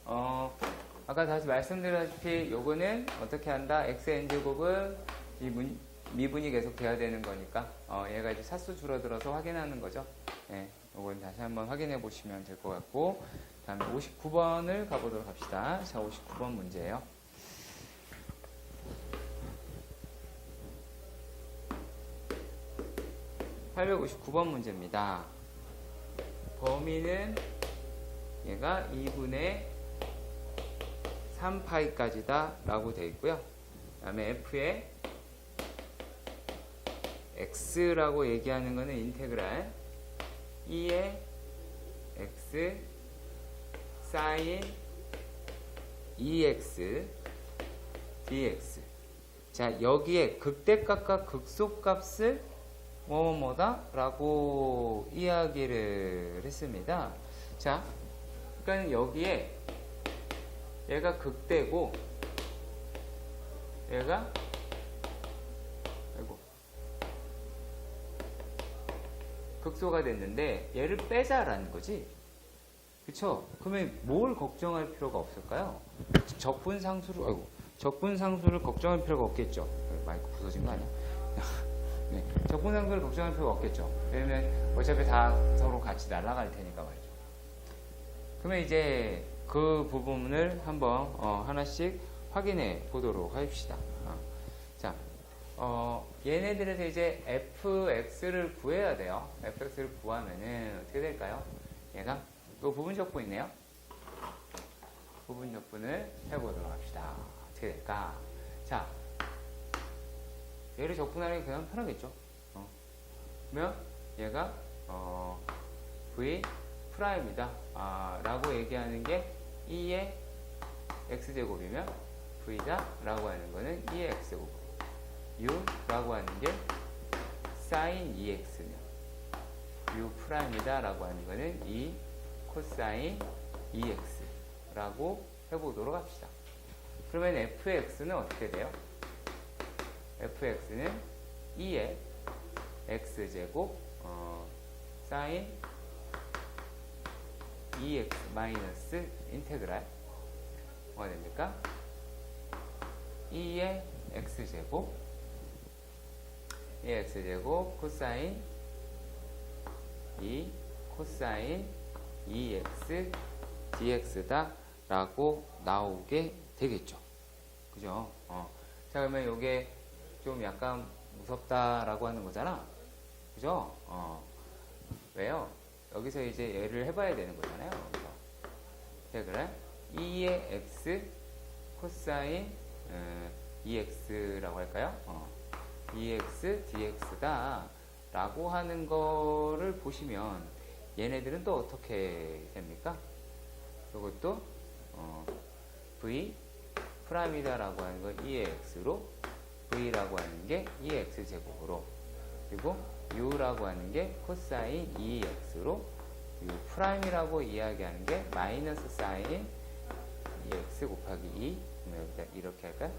아까 다시 말씀드렸다시피 요거는 어떻게 한다? xn제곱은 미분이 계속 돼야 되는 거니까 얘가 이제 사수 줄어들어서 확인하는 거죠. 예, 요건 다시 한번 확인해 보시면 될 것 같고, 다음에 59번을 가보도록 합시다. 자, 59번 문제예요. (859번) 문제입니다. 범위는 얘가 2분의 3파이까지다 라고 되어 있고요. 그 다음에 f의 x라고 얘기하는 거는 인테그랄 2의 x 사인 2x dx. 자, 여기에 극대값과 극소값을 뭐뭐다 라고 이야기를 했습니다. 자, 그러니까 여기에 얘가 극대고 얘가 극소가 됐는데 얘를 빼자라는 거지. 그쵸? 그러면 뭘 걱정할 필요가 없을까요? 적분상수를 걱정할 필요가 없겠죠. 마이크 부서진 거 아니야? 네, 적분상수를 걱정할 필요가 없겠죠. 왜냐면 어차피 다 서로 같이 날아갈 테니까 말이죠. 그러면 이제 그 부분을 한번 하나씩 확인해 보도록 합시다. 자, 얘네들에서 이제 fx를 구해야 돼요. fx를 구하면은 어떻게 될까요? 얘가 또 부분적분이네요. 부분적분을 해보도록 합시다. 어떻게 될까? 자, 얘를 적분하는 게 그냥 편하겠죠. 그러면 얘가 v 프라임이다 라고 얘기하는 게 2의 x제곱이면 v다 라고 하는 거는 2의 x제곱, u라고 하는 게 sin 2x면 u 프라임이다 라고 하는 거는 2 코사인 2x 라고 해보도록 합시다. 그러면 fx는 어떻게 돼요? fx는 2의 x제곱 sin 2x 마이너스 인테그랄 뭐가 됩니까? 2의 x제곱 코사인 2 코사인 2x dx다 라고 나오게 되겠죠. 그죠? 자, 그러면 요게 좀 약간 무섭다라고 하는 거잖아. 그죠? 왜요? 여기서 이제 얘를 해봐야 되는 거잖아요. 그래서 인테그랄 2의 x 코사인 2x라고 할까요? 2x dx다 라고 하는 거를 보시면 얘네들은 또 어떻게 됩니까? 이것도 v 프라임이다 라고 하는 건 2의 x로, v라고 하는 게 2x 제곱으로, 그리고 u라고 하는 게 코사인 2x로, u 프라임이라고 이야기하는 게 마이너스 사인 2x 곱하기 2, 그러면 여기다 이렇게 할까요?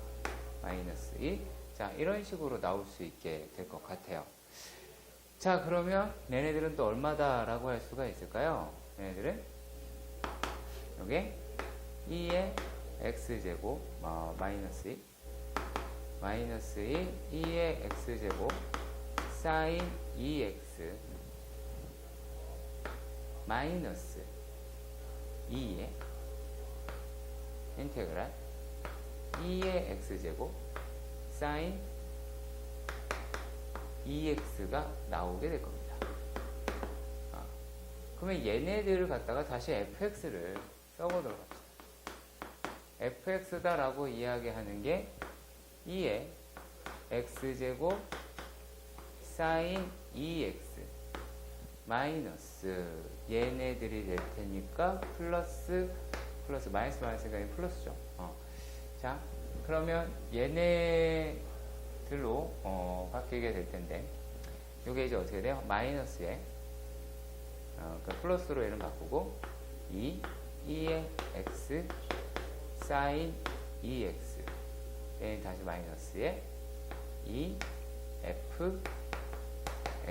마이너스 2. 자, 이런 식으로 나올 수 있게 될 것 같아요. 자, 그러면 얘네들은 또 얼마다 라고 할 수가 있을까요? 얘네들은 여기 2의 x제곱 마이너스 2 2의 x제곱 사인 2x 마이너스 2의 인테그랄 2의 x제곱 사인 2x가 나오게 될 겁니다. 그러면 얘네들을 갖다가 다시 fx를 써보도록 합시다. fx다 라고 이야기하는 게 2의 x제곱 사인 2x 마이너스 얘네들이 될 테니까 플러스 마이너스가 아니라 플러스죠. 자, 그러면 얘네들로 바뀌게 될 텐데 이게 이제 어떻게 돼요? 마이너스에 그러니까 플러스로 얘는 바꾸고 2의 x 사인 2x 얘는 다시 마이너스에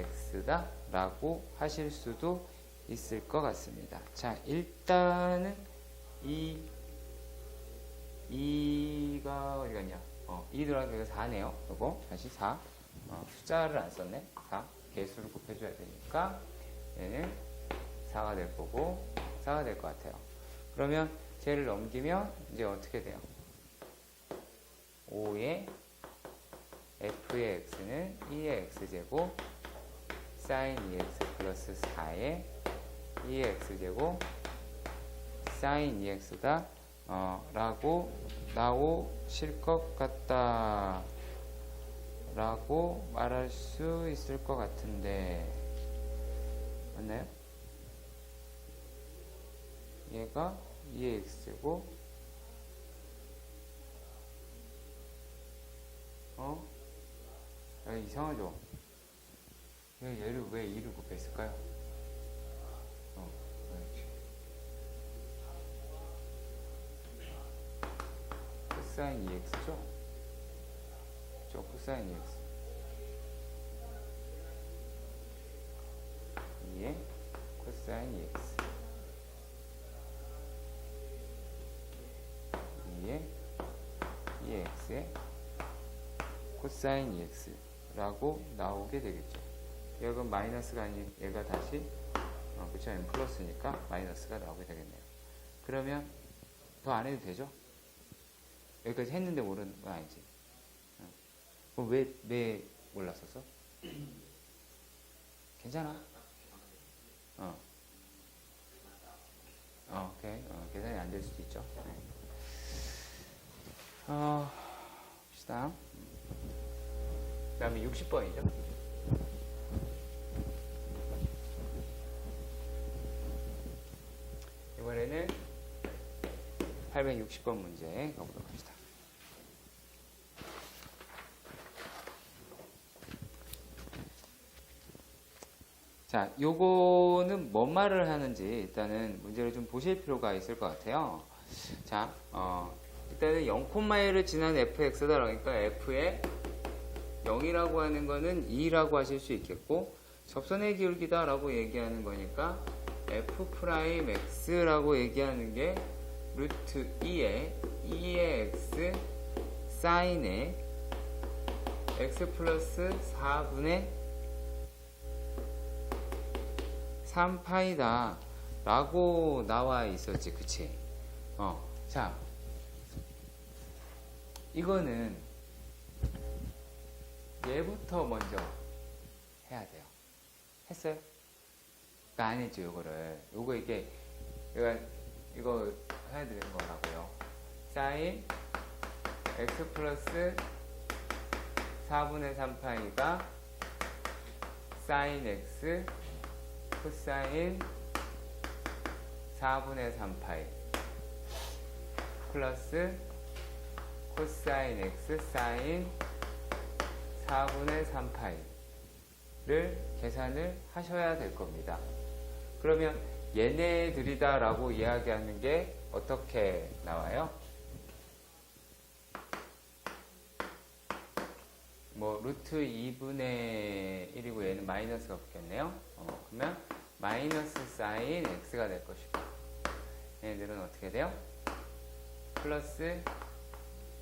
2fx다 라고 하실 수도 있을 것 같습니다. 자, 일단은 이 2가 어디 갔냐? 2 더하기 4네요. 요거 다시 4. 숫자를 안 썼네. 4. 개수를 곱해줘야 되니까 얘는 4가 될 거고 4가 될 것 같아요. 그러면 쟤를 넘기면 이제 어떻게 돼요? 5의 f의 x는 2의 x제곱 sin 2x 플러스 4의 2의 x제곱 sin 2x다 라고 나오실 것 같다 라고 말할 수 있을 것 같은데 맞나요? 얘가 2의 x제곱 이상하죠? 얘를 왜 2를 곱했을까요? 코사인 2x죠? 저 코사인 2x 2의 코사인 2x 2의 2x의 코사인 2x 라고 나오게 되겠죠. 얘가 마이너스가 아닌 얘가 다시 그쵸? m 플러스니까 마이너스가 나오게 되겠네요. 그러면 더 안 해도 되죠? 여기까지 했는데 모르는 건 아니지. 그럼 왜 몰랐었어? 괜찮아. 오케이. 계산이 안 될 수도 있죠. 봅시다. 그 다음에 60번이죠. 이번에는 860번 문제 가보도록 합시다. 자, 요거는 뭔 말을 하는지 일단은 문제를 좀 보실 필요가 있을 것 같아요. 자, 일단은 0,1을 지난 fx다 그러니까 f의 0이라고 하는 거는 2라고 하실 수 있겠고 접선의 기울기다 라고 얘기하는 거니까 f'x라고 얘기하는 게 루트 2의 x 사인의 x 플러스 4분의 3파이다 라고 나와 있었지, 그치? 자, 이거는 얘부터 먼저 해야 돼요. 했어요? 그러니까 안 했죠, 요거를. 이거 해야 되는 거라고요. 사인 x 플러스 4분의 3파이가 사인 x 코사인 4분의 3파이 플러스 코사인 x 사인 4분의 3파이를 계산을 하셔야 될 겁니다. 그러면 얘네들이다 라고 이야기하는 게 어떻게 나와요? 뭐 루트 2분의 1이고 얘는 마이너스가 붙겠네요. 그러면 마이너스 사인 x가 될 것이고 얘네들은 어떻게 돼요? 플러스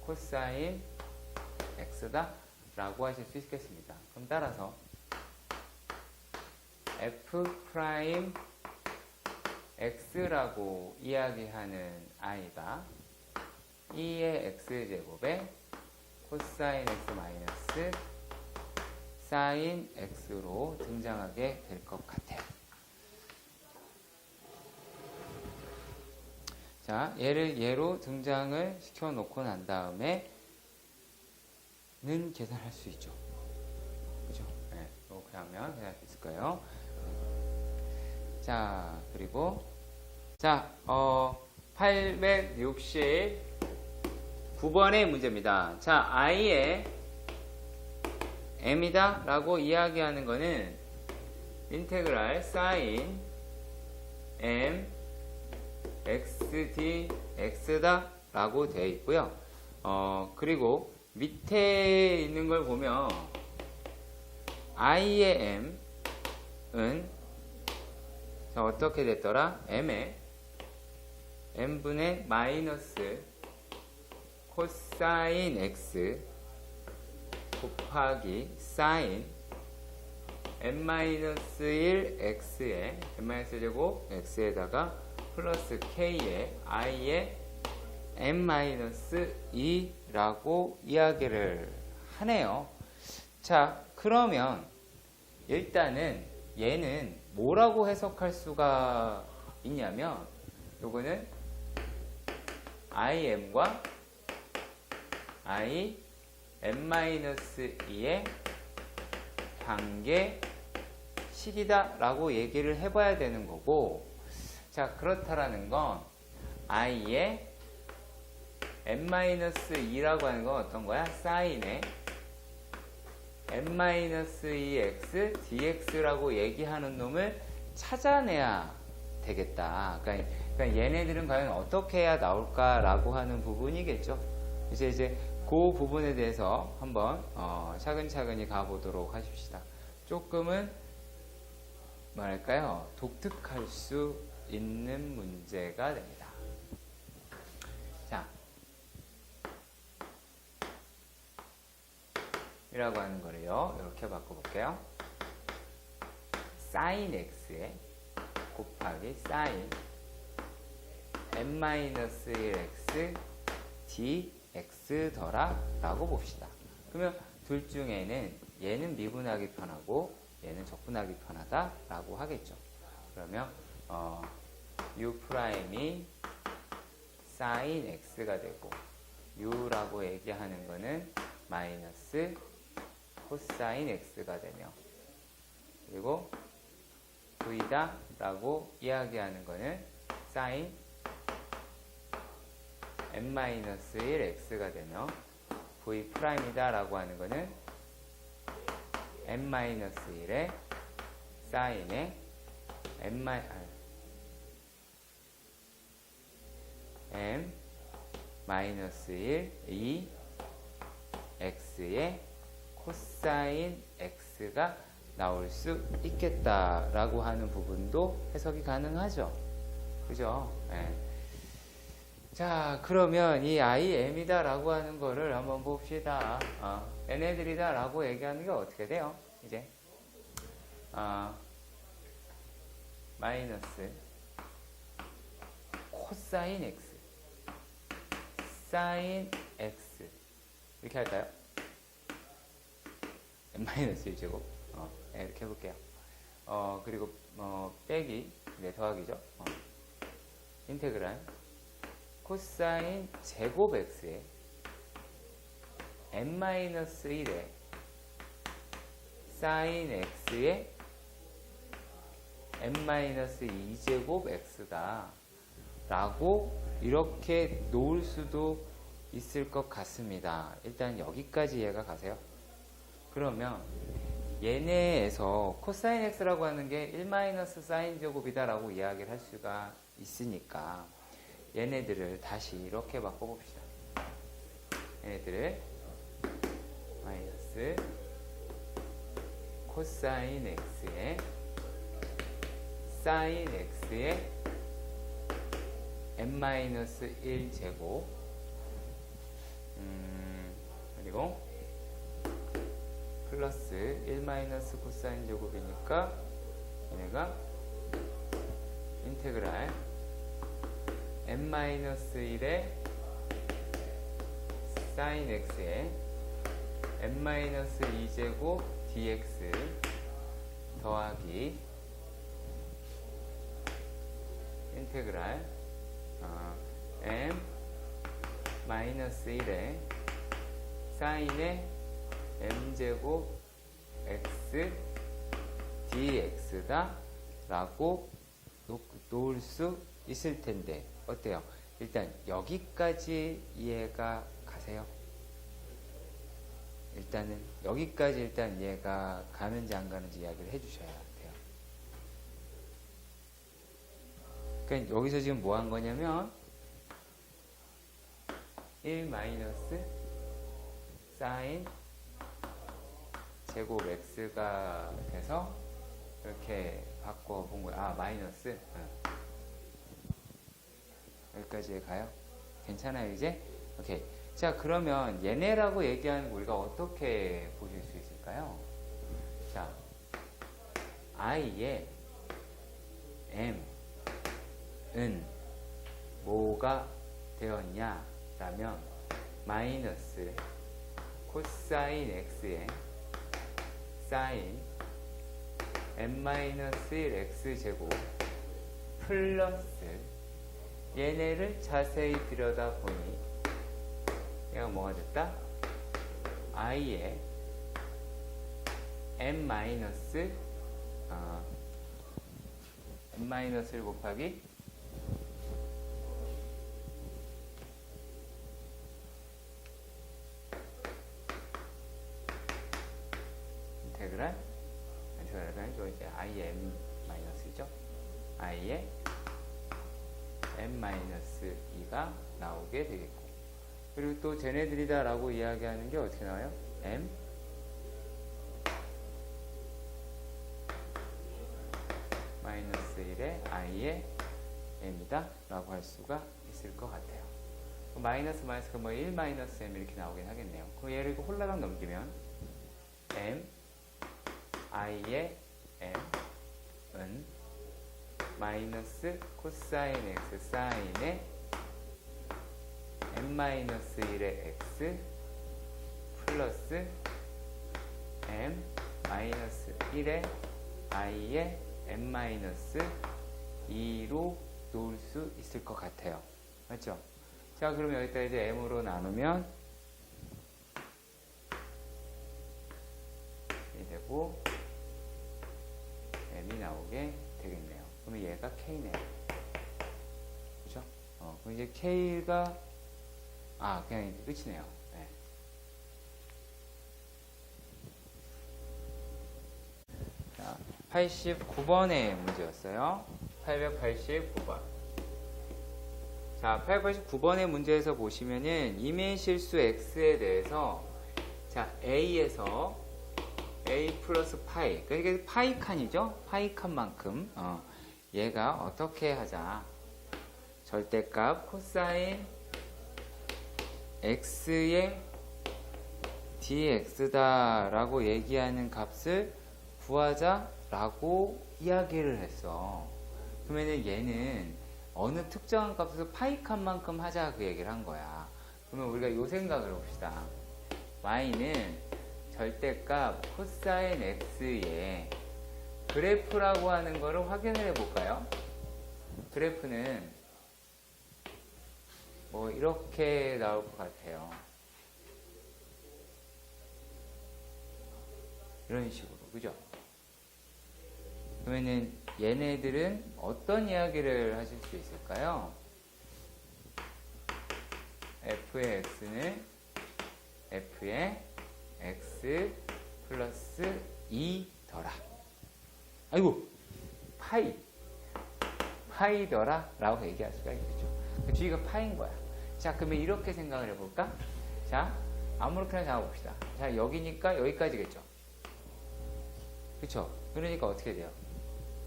코사인 x다 라고 하실 수 있겠습니다. 그럼 따라서 f 프라임 x라고 이야기하는 i가 2의 x제곱에 코사인 x 마이너스 사인 x로 등장하게 될 것 같아요. 자, 얘를 얘로 등장을 시켜 놓고 난 다음에 는 계산할 수 있죠. 그죠? 네, 이렇게 하면 계산할 수 있을 거예요. 자, 그리고 자, 869번의 문제입니다. 자, i의 m이다 라고 이야기하는 거는 인테그랄 사인 m x dx다 라고 되어 있고요. 그리고 밑에 있는 걸 보면 i의 m은 자, 어떻게 됐더라? m의 m분의 마이너스 코사인 x 곱하기 사인 n-1 x에 n-1제곱 x에다가 플러스 k에 i에 n-2라고 이야기를 하네요. 자, 그러면 일단은 얘는 뭐라고 해석할 수가 있냐면 요거는 im과 i n-2의 관계식이다 라고 얘기를 해봐야 되는 거고, 자, 그렇다라는 건 i의 n-2라고 하는 건 어떤 거야? 사인의 n-2x dx라고 얘기하는 놈을 찾아내야 되겠다. 그러니까 얘네들은 과연 어떻게 해야 나올까라고 하는 부분이겠죠. 이제 그 부분에 대해서 한번 차근차근히 가보도록 하십시다. 조금은 뭐랄까요? 독특할 수 있는 문제가 됩니다. 자, 이라고 하는 거를요, 이렇게 바꿔볼게요. sin x에 곱하기 sin n-1x dx더라 라고 봅시다. 그러면 둘 중에는 얘는 미분하기 편하고 얘는 적분하기 편하다 라고 하겠죠. 그러면 u'이 sin x가 되고 u라고 얘기하는 거는 마이너스 코사인 x가 되며, 그리고 v다 라고 이야기하는 거는 sin n-1 x가 되며, v'이다 라고 하는 거는 n-1의 sin의 n-1 이 x의 코사인 x가 나올 수 있겠다라고 하는 부분도 해석이 가능하죠. 그죠? 네. 자, 그러면 이 im이다 라고 하는 거를 한번 봅시다. 얘네들이다 라고 얘기하는 게 어떻게 돼요? 이제 마이너스 코사인 x 사인 x 이렇게 할까요? n-1제곱 이렇게 해볼게요. 그리고 빼기, 네, 더하기죠. 인테그랄 코사인 제곱 x에 n-1에 사인 x에 n-2제곱 x다 라고 이렇게 놓을 수도 있을 것 같습니다. 일단 여기까지 이해가 가세요. 그러면 얘네에서 코사인 x라고 하는 게 1 사인 제곱이다 라고 이야기를 할 수가 있으니까 얘네들을 다시 이렇게 바꿔봅시다. 얘네들을 마이너스 코사인 x에 사인 x에 n-1 제곱 그리고 플러스 1 코사인 제곱이니까 얘네가 인테그랄 n-1의 사인 x에 n-2제곱 dx 더하기 인테그랄 m-1의 사인의 m제곱 x dx다 라고 놓을 수 있을 텐데 어때요? 일단 여기까지 이해가 가세요? 일단은 여기까지 일단 이해가 가는지 안 가는지 이야기를 해주셔야 돼요. 그러니까 여기서 지금 뭐 한 거냐면 1 사인 제곱 x가 돼서 이렇게 바꿔본 거야. 마이너스. 여기까지 가요? 괜찮아요, 이제? 오케이. 자, 그러면 얘네라고 얘기하는 거 우리가 어떻게 보실 수 있을까요? 자, i의 m은 뭐가 되었냐? 라면 마이너스 코사인 x의 사인 n-1x 플러스 얘네를 자세히 들여다보니 얘가 뭐가 됐다? i의 n-1 곱하기 인테그랄 이제 i의 n-죠. i의 n-2가 나오게 되겠고, 그리고 또 쟤네들이다 라고 이야기하는 게 어떻게 나와요? m -1의 i의 m이다 라고 할 수가 있을 것 같아요. 마이너스 마이너스가 뭐 1 마이너스 m 이렇게 나오긴 하겠네요. 그럼 얘를 홀라당 넘기면 m i의 m은 마이너스 코사인 x 사인의 n-1의 x 플러스 m-1의 i의 n-2로 놓을 수 있을 것 같아요. 맞죠? 자, 그러면 여기다 이제 m으로 나누면 이 되고 m이 나오게 되겠네요. 그러면 얘가 k네요. 그죠? 그럼 이제 k가 그냥 이제 끝이네요. 네. 자, 89번의 문제였어요. 889번. 자, 889번의 문제에서 보시면은 이민실수 x에 대해서 자, a에서 a 플러스 파이, 그러니까 이게 파이 칸이죠? 파이 칸만큼 얘가 어떻게 하자, 절대값 코사인 x의 dx다 라고 얘기하는 값을 구하자 라고 이야기를 했어. 그러면은 얘는 어느 특정한 값에서 파이 칸만큼 하자 그 얘기를 한 거야. 그러면 우리가 요 생각을 해봅시다. y는 절대값 코사인 x의 그래프라고 하는 거를 확인을 해볼까요? 그래프는 뭐 이렇게 나올 것 같아요. 이런 식으로, 그죠? 그러면은 얘네들은 어떤 이야기를 하실 수 있을까요? f의 x는 f의 x 플러스 2더라. 아이고, 파이더라 라고 얘기할 수가 있겠죠. 그 주의가 파인 거야. 자, 그러면 이렇게 생각을 해볼까? 자, 아무렇게나 잡아봅시다. 자, 여기니까 여기까지겠죠. 그쵸? 그러니까 어떻게 돼요?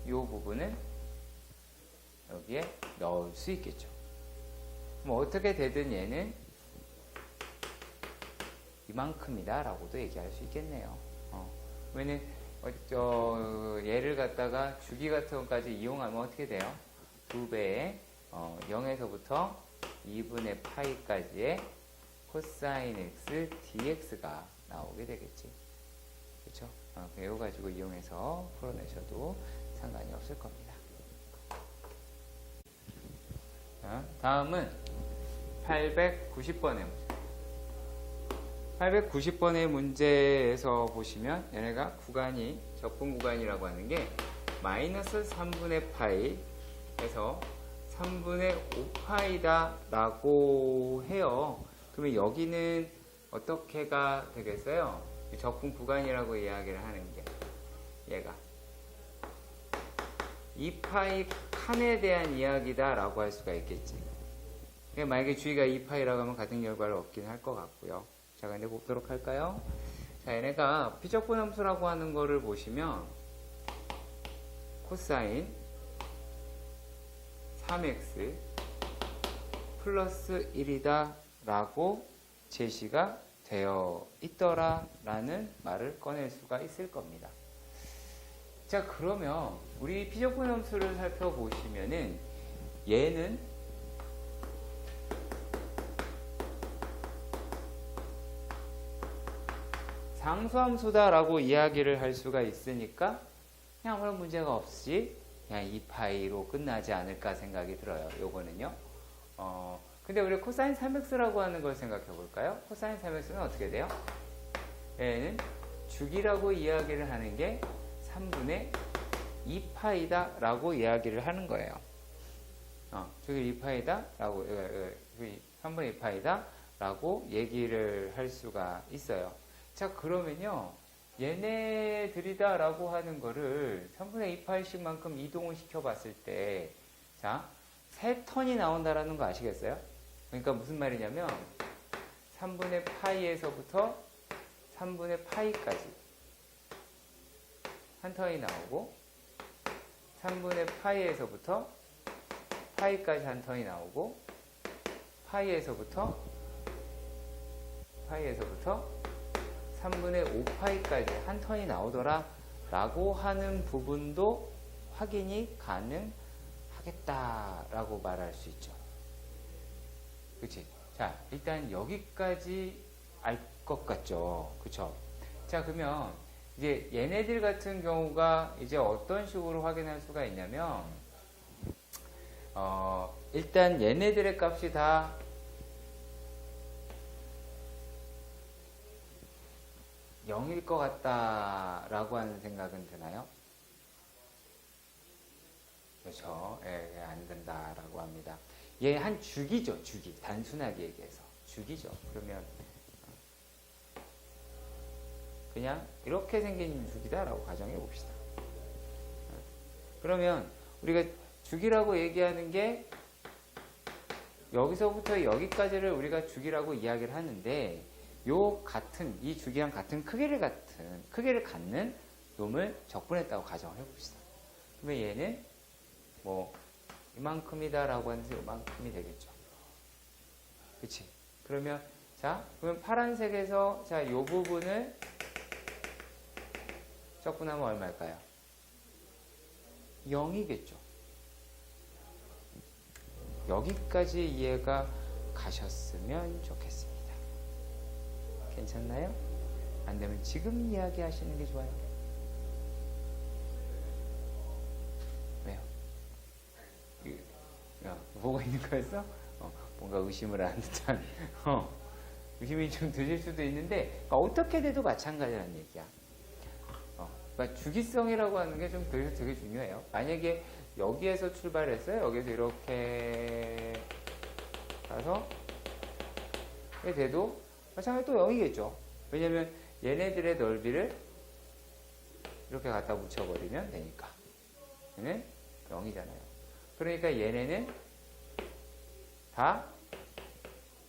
이 부분은 여기에 넣을 수 있겠죠. 뭐 어떻게 되든 얘는 이만큼이다 라고도 얘기할 수 있겠네요. 왜냐면 얘를 갖다가 주기 같은 것까지 이용하면 어떻게 돼요? 2배의 0에서부터 2분의 파이까지의 코사인 x dx가 나오게 되겠지. 그렇죠? 이거 가지고 이용해서 풀어내셔도 상관이 없을 겁니다. 자, 다음은 890번의 문제. 890번의 문제에서 보시면 얘네가 구간이 적분 구간이라고 하는 게 마이너스 3분의 파이에서 3분의 5파이다 라고 해요. 그러면 여기는 어떻게가 되겠어요? 적분 구간이라고 이야기를 하는 게 얘가 2파이 칸에 대한 이야기다 라고 할 수가 있겠지. 만약에 주의가 2파이라고 하면 같은 결과를 얻긴 할 것 같고요. 자, 근데 보도록 할까요? 자, 얘네가 비적분 함수라고 하는 거를 보시면 코사인 3x 플러스 1이다 라고 제시가 되어 있더라라는 말을 꺼낼 수가 있을 겁니다. 자, 그러면 우리 피적분 함수를 살펴보시면은 얘는 상수함수다라고 이야기를 할 수가 있으니까 그냥 아무런 문제가 없이 그냥 2파이로 끝나지 않을까 생각이 들어요. 요거는요. 근데 우리 코사인 3x라고 하는 걸 생각해 볼까요? 코사인 3x는 어떻게 돼요? 얘는 주기라고 이야기를 하는 게 3분의 2파이다 라고 이야기를 하는 거예요. 주기 2파이다 라고 3분의 2파이다 라고 얘기를 할 수가 있어요. 자, 그러면요, 얘네들이다 라고 하는 거를 3분의 2파이씩만큼 이동을 시켜봤을 때, 자, 3턴이 나온다라는 거 아시겠어요? 그러니까 무슨 말이냐면 3분의 파이에서부터 3분의 파이까지 한 턴이 나오고, 3분의 파이에서부터 파이까지 한 턴이 나오고, 파이에서부터 3분의 5파이까지 한 턴이 나오더라 라고 하는 부분도 확인이 가능하겠다라고 말할 수 있죠. 그치? 자, 일단 여기까지 알 것 같죠? 그쵸? 자, 그러면 이제 얘네들 같은 경우가 이제 어떤 식으로 확인할 수가 있냐면, 일단 얘네들의 값이 다 (0일) 것 같다라고 하는 생각은 드나요? 그렇죠. 예, 안 된다라고 합니다. 얘 한 주기죠, 주기. 단순하게 얘기해서 주기죠. 그러면 그냥 이렇게 생긴 주기다라고 가정해 봅시다. 그러면 우리가 주기라고 얘기하는 게 여기서부터 여기까지를 우리가 주기라고 이야기를 하는데, 이 주기랑 같은 크기를 갖는 놈을 적분했다고 가정을 해봅시다. 그러면 얘는 뭐 이만큼이다라고 하는데 이만큼이 되겠죠. 그치? 그러면 그러면 파란색에서 이 부분을 적분하면 얼마일까요? 0이겠죠. 여기까지 이해가 가셨으면 좋겠습니다. 괜찮나요? 안 되면 지금 이야기 하시는 게 좋아요. 왜요? 보고 있는 거였어? 뭔가 의심을 하는 듯한, 의심이 좀 드실 수도 있는데, 그러니까 어떻게 돼도 마찬가지라는 얘기야. 그러니까 주기성이라고 하는 게 좀 되게 중요해요. 만약에 여기에서 출발했어요. 여기서 이렇게 가서 돼도 마찬가지로 또 0이겠죠. 왜냐면 얘네들의 넓이를 이렇게 갖다 붙여버리면 되니까. 얘는 0이잖아요. 그러니까 얘네는 다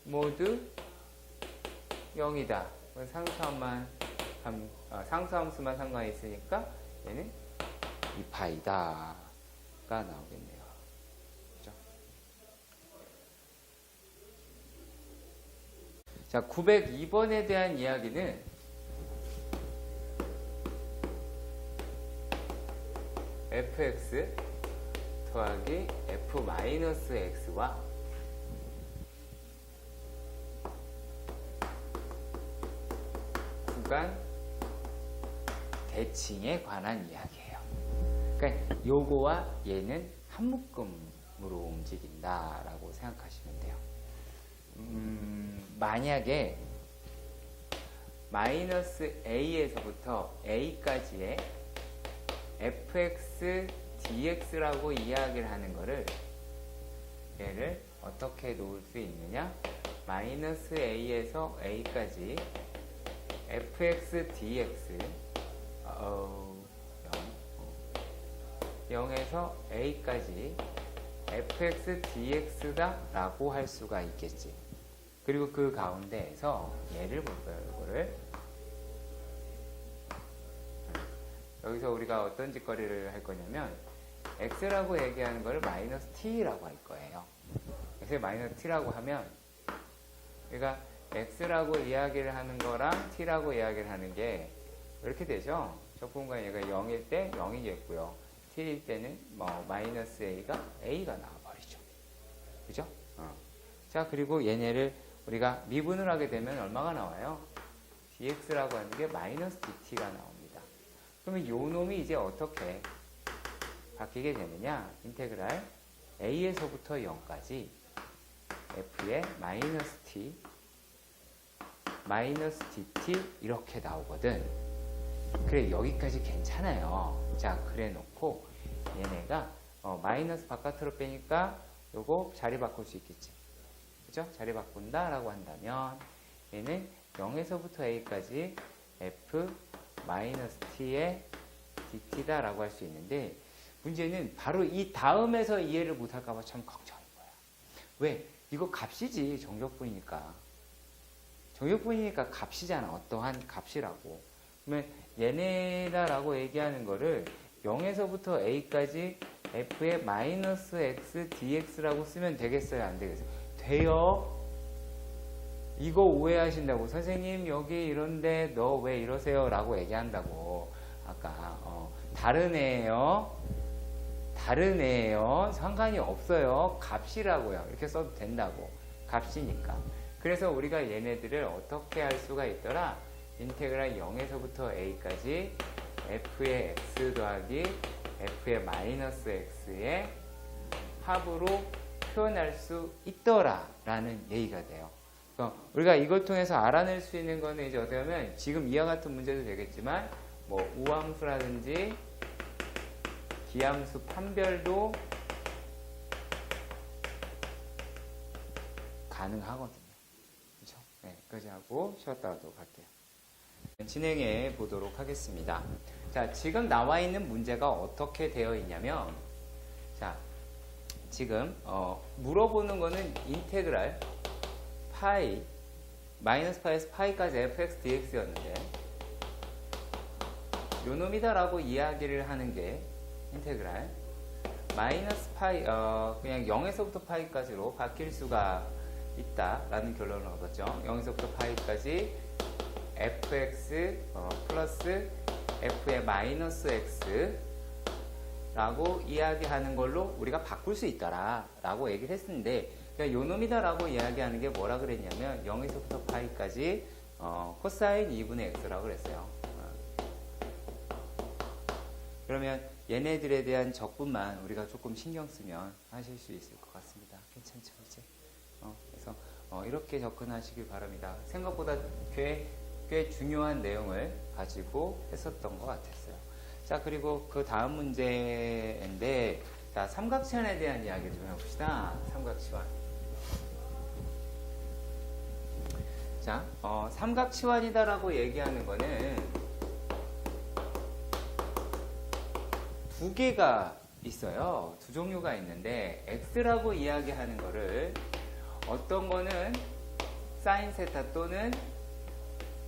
모두 0이다. 상수함수만 상관이 있으니까 얘는 2파이다가 나오겠네요. 그죠? 자, 902번에 대한 이야기는 fx 더하기 f-x와 구간 대칭에 관한 이야기예요. 그러니까 요거와 얘는 한 묶음으로 움직인다라고 생각하시면 돼요. 만약에 마이너스 a에서부터 a까지의 fx dx라고 이야기를 하는 거를 얘를 어떻게 놓을 수 있느냐? 마이너스 a에서 a까지 fx dx 0에서 a까지 fx dx다 라고 할 수가 있겠지. 그리고 그 가운데에서 얘를 볼 거예요. 이거를 여기서 우리가 어떤 짓거리를 할 거냐면 x라고 얘기하는 거를 마이너스 t라고 할 거예요. 그래서 마이너스 t라고 하면 우리가 x라고 이야기를 하는 거랑 t라고 이야기를 하는 게 이렇게 되죠. 적분과 얘가 0일 때 0이겠고요. t일 때는 뭐 마이너스 a가 나와버리죠. 그죠? 자, 그리고 얘네를 우리가 미분을 하게 되면 얼마가 나와요? dx라고 하는 게 마이너스 dt가 나옵니다. 그러면 요 놈이 이제 어떻게 바뀌게 되느냐? 인테그랄 a에서부터 0까지 f의 마이너스 t 마이너스 dt 이렇게 나오거든. 그래, 여기까지 괜찮아요. 자, 그래 놓고 얘네가 마이너스 바깥으로 빼니까 요거 자리 바꿀 수 있겠지. 그죠? 자리 바꾼다 라고 한다면 얘는 0에서부터 a까지 f 마이너스 t의 dt다 라고 할 수 있는데, 문제는 바로 이 다음에서 이해를 못할까봐 참 걱정인 거야. 왜? 이거 값이지. 정적분이니까. 정적분이니까 값이잖아. 어떠한 값이라고. 그러면 얘네다라고 얘기하는 거를 0에서부터 a까지 f의 마이너스 x dx라고 쓰면 되겠어요? 안 되겠어요? 돼요? 이거 오해하신다고. 선생님 여기 이런데 너 왜 이러세요? 라고 얘기한다고. 아까 다른 애예요. 다른 애예요. 상관이 없어요. 값이라고요. 이렇게 써도 된다고. 값이니까. 그래서 우리가 얘네들을 어떻게 할 수가 있더라? 인테그랄 0에서부터 a까지 f의 x 더하기 f의 마이너스 x의 합으로 표현할 수 있더라 라는 얘기가 돼요. 우리가 이걸 통해서 알아낼 수 있는 거는 이제 어떻게 하면 지금 이와 같은 문제도 되겠지만 뭐 우함수라든지 기함수 판별도 가능하거든요. 그렇죠? 네, 여기까지 하고 쉬었다 가도록 할게요. 진행해 보도록 하겠습니다. 자, 지금 나와 있는 문제가 어떻게 되어 있냐면, 자, 지금 물어보는 거는 인테그랄 파이 마이너스 파이에서 파이까지 fx dx였는데 요 놈이다라고 이야기를 하는 게 인테그랄 마이너스 파이 그냥 0에서부터 파이까지로 바뀔 수가 있다라는 결론을 얻었죠. 0에서부터 파이까지 fx 플러스 f의 마이너스 x 라고 이야기하는 걸로 우리가 바꿀 수 있다라 라고 얘기를 했는데, 그러니까 요 놈이다라고 이야기하는 게 뭐라 그랬냐면 0에서부터 파이까지 코사인 2분의 x라고 그랬어요. 그러면 얘네들에 대한 적분만 우리가 조금 신경 쓰면 하실 수 있을 것 같습니다. 괜찮죠, 이제? 그래서 이렇게 접근하시길 바랍니다. 생각보다 꽤 중요한 내용을 가지고 했었던 것 같았어요. 자, 그리고 그 다음 문제인데, 자, 삼각치환에 대한 이야기 좀 해봅시다. 삼각치환. 자, 삼각치환이다라고 얘기하는 거는 두 개가 있어요. 두 종류가 있는데, x라고 이야기하는 거를 어떤 거는 사인 세타 또는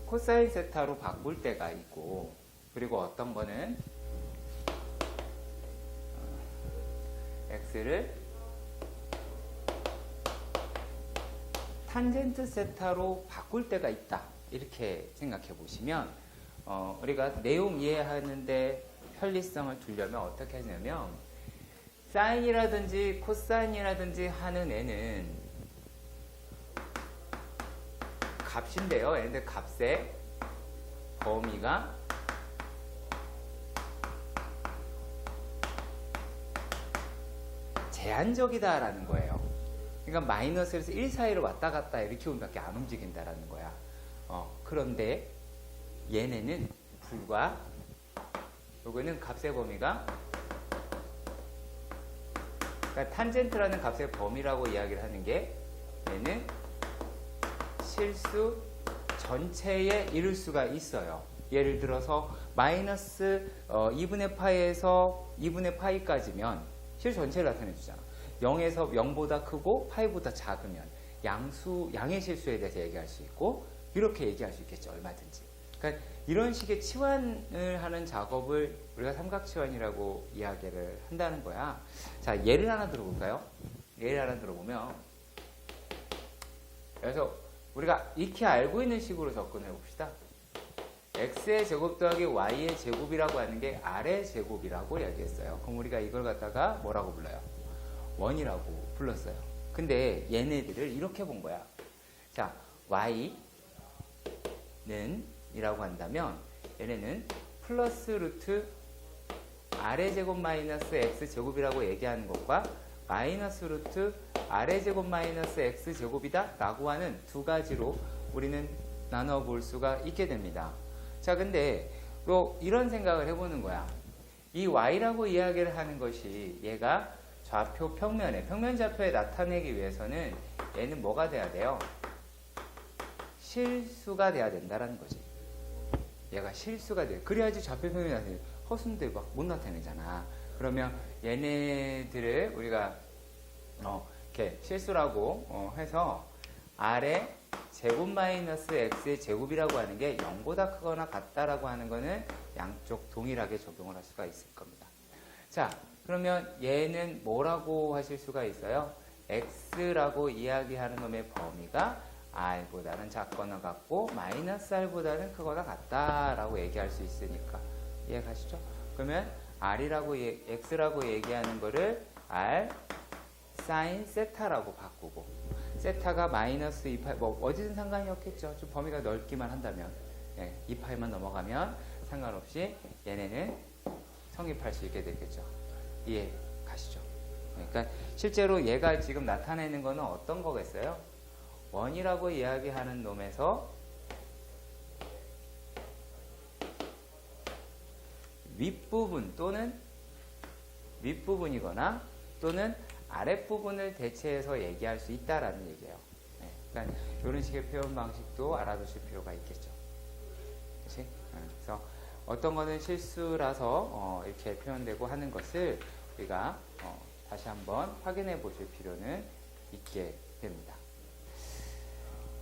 코사인 세타로 바꿀 때가 있고, 그리고 어떤 거는 x를 탄젠트 세타로 바꿀 때가 있다. 이렇게 생각해 보시면 우리가 내용 이해하는데 편리성을 두려면 어떻게 하냐면, 사인이라든지 코사인이라든지 하는 애는 값인데요. 얘네들 값의 범위가 제한적이다라는 거예요. 그러니까 마이너스에서 1 사이로 왔다 갔다 이렇게 오면밖에 안 움직인다라는 거야. 그런데 얘네는 불과, 요거는 값의 범위가, 그러니까 탄젠트라는 값의 범위라고 이야기를 하는 게 얘는 실수 전체에 이룰 수가 있어요. 예를 들어서 마이너스 2분의 파이에서 2분의 파이까지면 실수 전체를 나타내 주잖아. 0에서 0보다 크고 파이보다 작으면 양의 실수에 대해서 얘기할 수 있고, 이렇게 얘기할 수 있겠죠. 얼마든지. 그러니까 이런 식의 치환을 하는 작업을 우리가 삼각치환이라고 이야기를 한다는 거야. 자, 예를 하나 들어볼까요? 예를 하나 들어보면, 그래서 우리가 익히 알고 있는 식으로 접근해 봅시다. x의 제곱 더하기 y의 제곱이라고 하는 게 r의 제곱이라고 얘기했어요. 그럼 우리가 이걸 갖다가 뭐라고 불러요? 원이라고 불렀어요. 근데 얘네들을 이렇게 본 거야. 자, y는 이라고 한다면 얘네는 플러스 루트 r의 제곱 마이너스 x 제곱이라고 얘기하는 것과 마이너스 루트 r의 제곱 마이너스 x 제곱이다 라고 하는 두 가지로 우리는 나눠 볼 수가 있게 됩니다. 자, 근데 또 이런 생각을 해보는 거야. 이 y라고 이야기를 하는 것이 얘가 좌표 평면에, 평면 좌표에 나타내기 위해서는 얘는 뭐가 돼야 돼요? 실수가 돼야 된다라는 거지. 얘가 실수가 돼. 그래야지 좌표 평면이 나타내. 허수인데 막 못 나타내잖아. 그러면 얘네들을 우리가 이렇게 실수라고 해서 r의 제곱 마이너스 x의 제곱이라고 하는 게 0보다 크거나 같다라고 하는 거는 양쪽 동일하게 적용을 할 수가 있을 겁니다. 자, 그러면 얘는 뭐라고 하실 수가 있어요? x라고 이야기하는 놈의 범위가 r보다는 작거나 같고 마이너스 r보다는 크거나 같다라고 얘기할 수 있으니까 이해가시죠? 그러면 x라고 얘기하는 거를 r sin 세타라고 바꾸고, 세타가 마이너스 2파이, 뭐 어디든 상관이 없겠죠. 좀 범위가 넓기만 한다면, 2파이만 넘어가면 상관없이 얘네는 성립할 수 있게 되겠죠. 이해 가시죠? 그러니까 실제로 얘가 지금 나타내는 거는 어떤 거겠어요? 원이라고 이야기하는 놈에서 윗부분 또는 윗부분이거나 또는 아랫부분을 대체해서 얘기할 수 있다라는 얘기예요. 그러니까 이런 식의 표현 방식도 알아두실 필요가 있겠죠. 그치? 그래서 어떤 거는 실수라서 이렇게 표현되고 하는 것을 우리가 다시 한번 확인해 보실 필요는 있게 됩니다.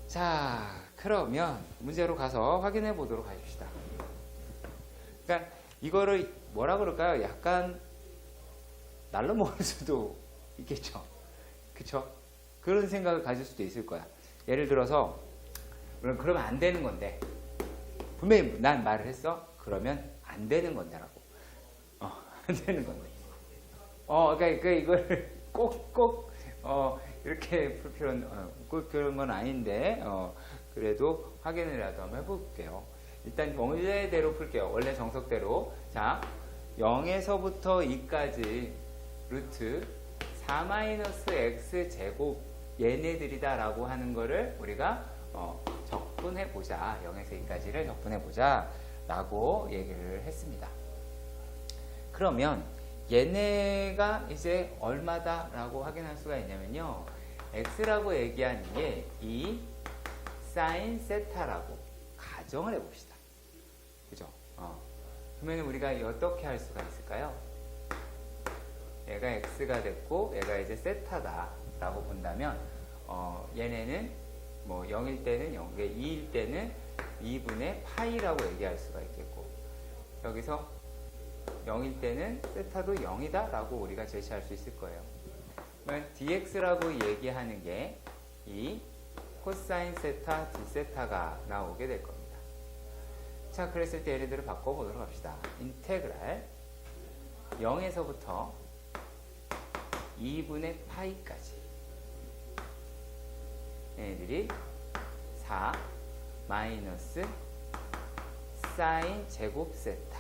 자, 그러면 문제로 가서 확인해 보도록 하십시다. 그러니까 이거를 뭐라 그럴까요? 약간 날로 먹을 수도 있겠죠. 그쵸? 그런 생각을 가질 수도 있을 거야. 예를 들어서 그러면 안 되는 건데 분명히 난 말을 했어? 그러면 안 되는 건데라고. 안 되는 건데. 그러니까 이걸 꼭 이렇게 풀 필요는 꼭 그런 건 아닌데 그래도 확인이라도 한번 해볼게요. 일단 원래대로 풀게요. 원래 정석대로. 자, 0에서부터 2까지 루트 4-x 제곱 얘네들이다 라고 하는 거를 우리가 적분해 보자. 0에서 2까지를 적분해 보자 라고 얘기를 했습니다. 그러면 얘네가 이제 얼마다 라고 확인할 수가 있냐면요, x라고 얘기하는 게 이 sin 세타라고 가정을 해봅시다. 그죠? 그러면 우리가 어떻게 할 수가 있을까요? 얘가 x가 됐고 얘가 이제 세타다 라고 본다면 얘네는 뭐 0일 때는 0, 2일 때는 2분의 파이라고 얘기할 수가 있겠고, 여기서 0일 때는 세타도 0이다 라고 우리가 제시할 수 있을 거예요. 그러면 dx라고 얘기하는 게 이 코사인 세타 d세타가 나오게 될 겁니다. 자, 그랬을 때 얘네들을 바꿔보도록 합시다. 인테그랄 0에서부터 2분의 파이까지 얘네들이 4 마이너스 사인 제곱 세타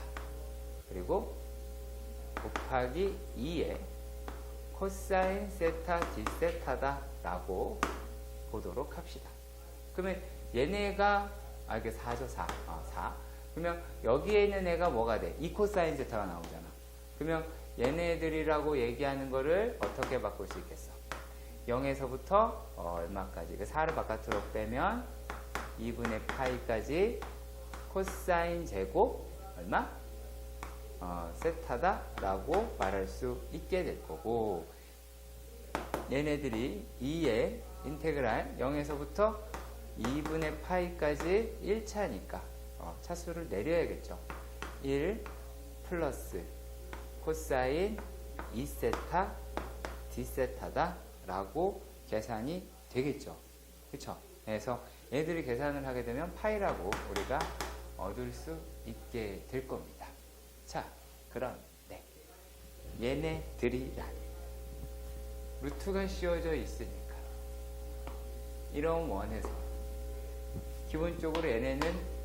그리고 곱하기 2에 코사인 세타 d세타다 라고 보도록 합시다. 그러면 얘네가 이게 4죠. 4. 그러면 여기에 있는 애가 뭐가 돼? 2 코사인 세타가 나오잖아. 그러면 얘네들이라고 얘기하는 거를 어떻게 바꿀 수 있겠어? 0에서부터 얼마까지? 그 4를 바깥으로 빼면 2분의 파이까지 코사인 제곱 얼마? 세타다 라고 말할 수 있게 될 거고, 얘네들이 2의 인테그랄 0에서부터 2분의 파이까지 1차니까 차수를 내려야겠죠. 1 플러스 코사인 2세타 d세타다 라고 계산이 되겠죠. 그쵸? 해서 얘들이 계산을 하게 되면 파이라고 우리가 얻을 수 있게 될 겁니다. 자, 그런데 얘네들이란 루트가 씌워져 있으니까 이런 원에서 기본적으로 얘네는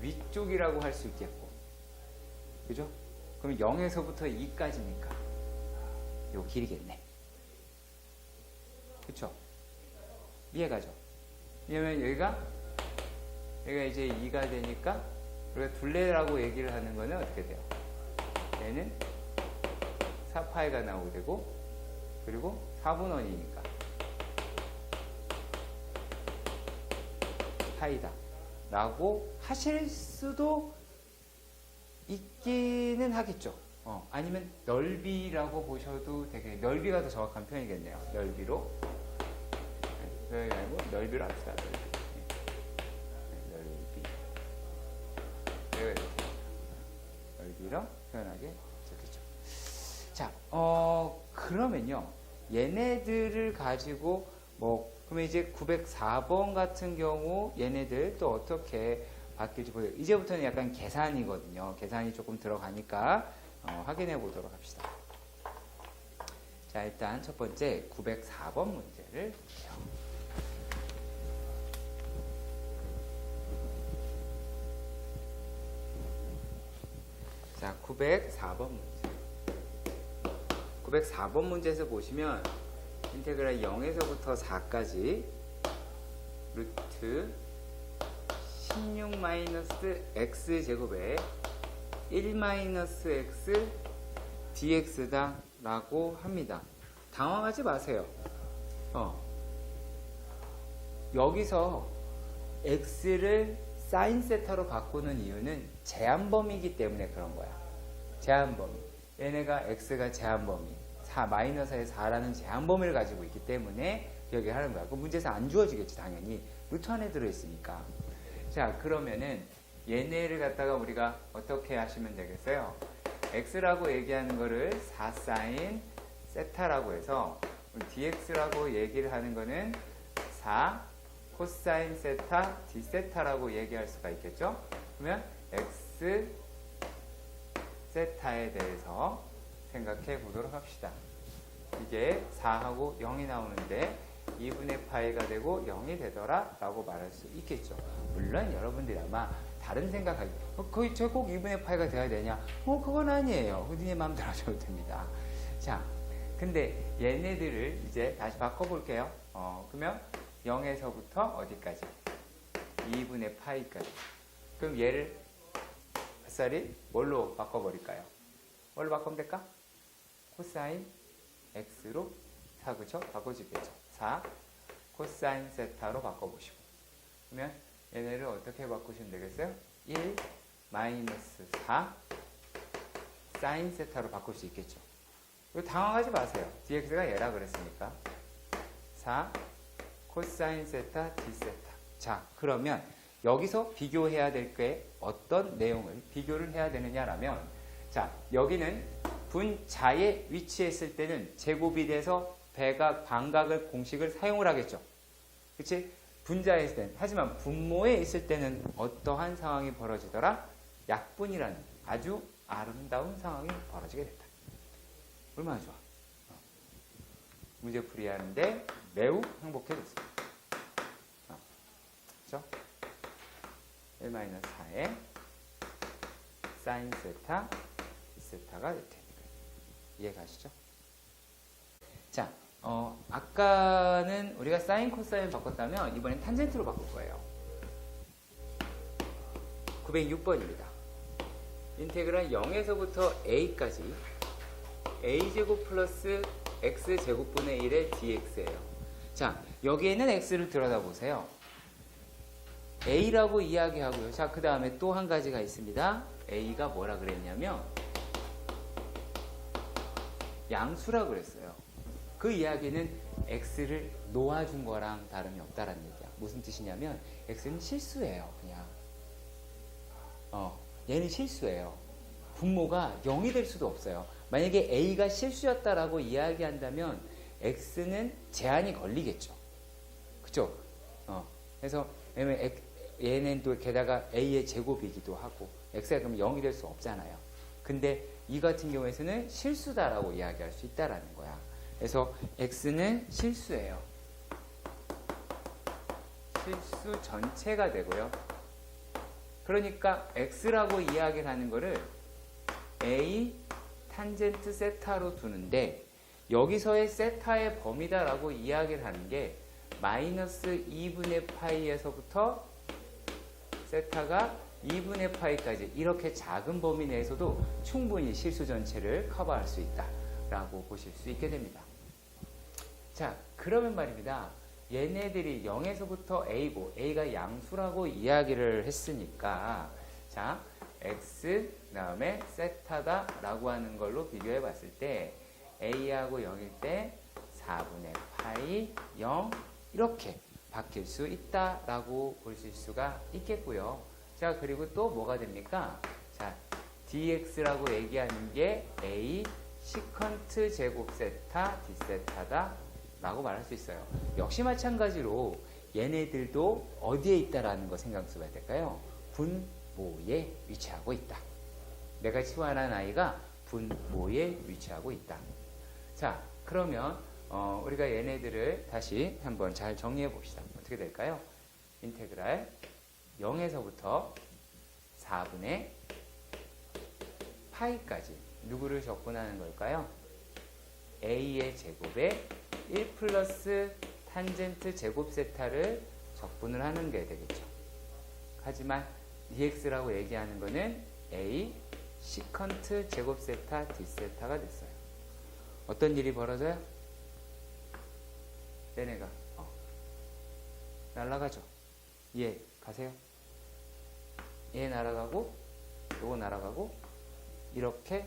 위쪽이라고 할 수 있겠고, 그죠? 그럼 0에서부터 2까지니까 요 길이겠네. 그쵸? 이해가죠? 왜냐면 여기가 이제 2가 되니까 우리가 둘레라고 얘기를 하는 거는 어떻게 돼요? 얘는 4파이가 나오게 되고, 그리고 4분원이니까 파이다 라고 하실 수도 있기는 하겠죠. 아니면 넓이라고 보셔도 되게, 넓이가 더 정확한 표현이겠네요. 넓이로. 네, 아니고 넓이로 합시다. 넓이. 이렇게 넓이로 표현하게 좋겠죠. 자, 그러면요. 얘네들을 가지고 그러면 이제 904번 같은 경우 얘네들 또 어떻게 바뀔지 보여요. 이제부터는 약간 계산이거든요. 계산이 조금 들어가니까 확인해 보도록 합시다. 자, 일단 첫 번째 904번 문제를 볼게요. 자, 904번 문제. 904번 문제에서 보시면 인테그랄 0에서부터 4까지 루트 16-x제곱에 1-x dx다 라고 합니다. 당황하지 마세요. 여기서 x를 사인 세타로 바꾸는 이유는 제한범위이기 때문에 그런 거야. 제한범위. 얘네가 x가 제한범위 4-4에 4라는 제한범위를 가지고 있기 때문에 여기 하는 거야. 그 문제에서 안 주어지겠지 당연히. 루트 안에 들어있으니까. 자, 그러면은 얘네를 갖다가 우리가 어떻게 하시면 되겠어요? x라고 얘기하는 거를 4sin 세타라고 해서 dx라고 얘기를 하는 거는 4 코사인 세타 d 세타라고 얘기할 수가 있겠죠? 그러면 x 세타에 대해서 생각해 보도록 합시다. 이게 4하고 0이 나오는데 2분의 파이가 되고 0이 되더라 라고 말할 수 있겠죠. 물론 여러분들이 아마 다른 생각하기, 거의 꼭 2분의 파이가 돼야 되냐? 그건 아니에요. 니네 마음대로 하셔도 됩니다. 자, 근데 얘네들을 이제 다시 바꿔볼게요. 그러면 0에서부터 어디까지? 2분의 파이까지. 그럼 얘를 햇살이 뭘로 바꿔버릴까요? 뭘로 바꾸면 될까? 코사인 x로 4, 그쵸? 바꿔주겠죠. 4 코사인 세타로 바꿔보시고, 그러면 얘네를 어떻게 바꾸시면 되겠어요? 1 마이너스 4 사인 세타로 바꿀 수 있겠죠. 이거 당황하지 마세요. dx가 얘라 그랬으니까 4 코사인 세타 d 세타. 자, 그러면 여기서 비교해야 될 게 어떤 내용을 비교를 해야 되느냐라면, 자, 여기는 분자에 위치했을 때는 제곱이 돼서 배각, 반각을 공식을 사용을 하겠죠. 그치? 분자에 있을 때는. 하지만 분모에 있을 때는 어떠한 상황이 벌어지더라? 약분이라는 아주 아름다운 상황이 벌어지게 된다. 얼마나 좋아. 문제 풀이하는데 매우 행복해졌습니다. 그렇죠? 1-4에 사인 세타, 세타가 될 테니까. 이해가시죠? 자, 아까는 우리가 사인, 코사인 바꿨다면 이번엔 탄젠트로 바꿀 거예요. 906번입니다. 인테그랄 0에서부터 a까지 a제곱 플러스 x제곱분의 1의 dx예요. 자, 여기에는 x를 들여다보세요. a라고 이야기하고요. 자, 그 다음에 또 한 가지가 있습니다. a가 뭐라 그랬냐면 양수라고 그랬어요. 그 이야기는 x를 놓아준 거랑 다름이 없다라는 얘기야. 무슨 뜻이냐면 x는 실수예요. 그냥 얘는 실수예요. 분모가 0이 될 수도 없어요. 만약에 a가 실수였다라고 이야기한다면 x는 제한이 걸리겠죠. 그죠? 그래서 왜냐면 얘는 또 게다가 a의 제곱이기도 하고 x가 그럼 0이 될 수 없잖아요. 근데 이 같은 경우에서는 실수다라고 이야기할 수 있다라는 거야. 그래서 x는 실수예요. 실수 전체가 되고요. 그러니까 x라고 이야기를 하는 거를 a 탄젠트 세타로 두는데 여기서의 세타의 범위다라고 이야기를 하는 게 마이너스 2분의 파이에서부터 세타가 2분의 파이까지 이렇게 작은 범위 내에서도 충분히 실수 전체를 커버할 수 있다라고 보실 수 있게 됩니다. 자, 그러면 말입니다. 얘네들이 0에서부터 a고 a가 양수라고 이야기를 했으니까 자, x 다음에 세타다 라고 하는 걸로 비교해 봤을 때 a하고 0일 때 4분의 파이 0 이렇게 바뀔 수 있다라고 보실 수가 있겠고요. 자, 그리고 또 뭐가 됩니까? 자, dx라고 얘기하는 게 a 시컨트 제곱 세타 d세타다 라고 말할 수 있어요. 역시 마찬가지로 얘네들도 어디에 있다라는 거 생각 써봐야 될까요? 분모에 위치하고 있다. 내가 치환한 아이가 분모에 위치하고 있다. 자, 그러면 우리가 얘네들을 다시 한번 잘 정리해 봅시다. 어떻게 될까요? 인테그랄 0에서부터 4분의 파이까지 누구를 적분하는 걸까요? a의 제곱에 1 플러스 탄젠트 제곱 세타를 적분을 하는 게 되겠죠. 하지만 dx라고 얘기하는 거는 a 시컨트 제곱 세타 d세타가 됐어요. 어떤 일이 벌어져요? 얘네가 날아가죠. 얘 가세요. 얘 날아가고 요거 날아가고 이렇게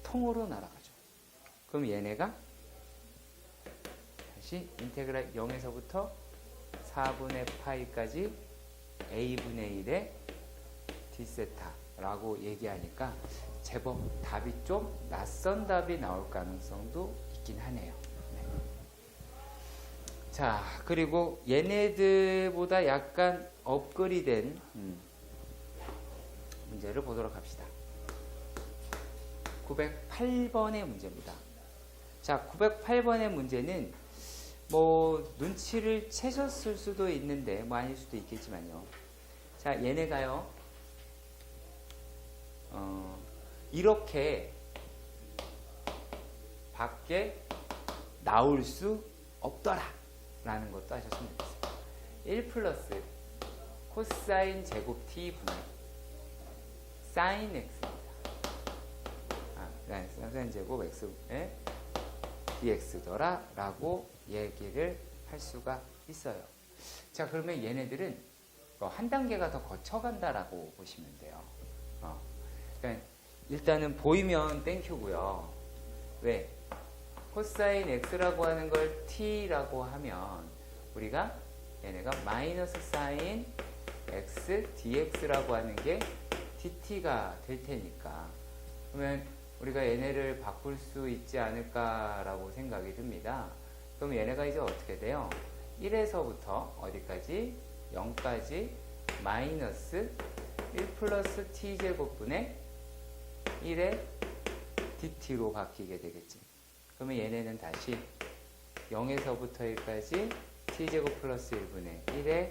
통으로 날아가죠. 그럼 얘네가 다시 인테그랄 0에서부터 4분의 파이까지 a분의 1의 d세타라고 얘기하니까 제법 답이 좀 낯선 답이 나올 가능성도 있긴 하네요. 네. 자, 그리고 얘네들보다 약간 업그레이드된 문제를 보도록 합시다. 908번의 문제입니다. 자, 908번의 문제는 뭐 눈치를 채셨을 수도 있는데 뭐 아닐 수도 있겠지만요. 자, 얘네가요 이렇게 밖에 나올 수 없더라 라는 것도 하셨으면 좋겠어요. 1 플러스 코사인 제곱 t 분의 사인 x입니다. 사인 제곱 x의 dx더라 라고 얘기를 할 수가 있어요. 자, 그러면 얘네들은 한 단계가 더 거쳐간다라고 보시면 돼요. 그러니까 일단은 보이면 땡큐고요. 왜? 코사인 x라고 하는 걸 t라고 하면 우리가 얘네가 마이너스 사인 x dx라고 하는 게 dt가 될 테니까 그러면 우리가 얘네를 바꿀 수 있지 않을까라고 생각이 듭니다. 그럼 얘네가 이제 어떻게 돼요? 1에서부터 어디까지? 0까지 마이너스 1 플러스 t제곱분의 1의 dt로 바뀌게 되겠지. 그러면 얘네는 다시 0에서부터 1까지 t제곱 플러스 1분의 1의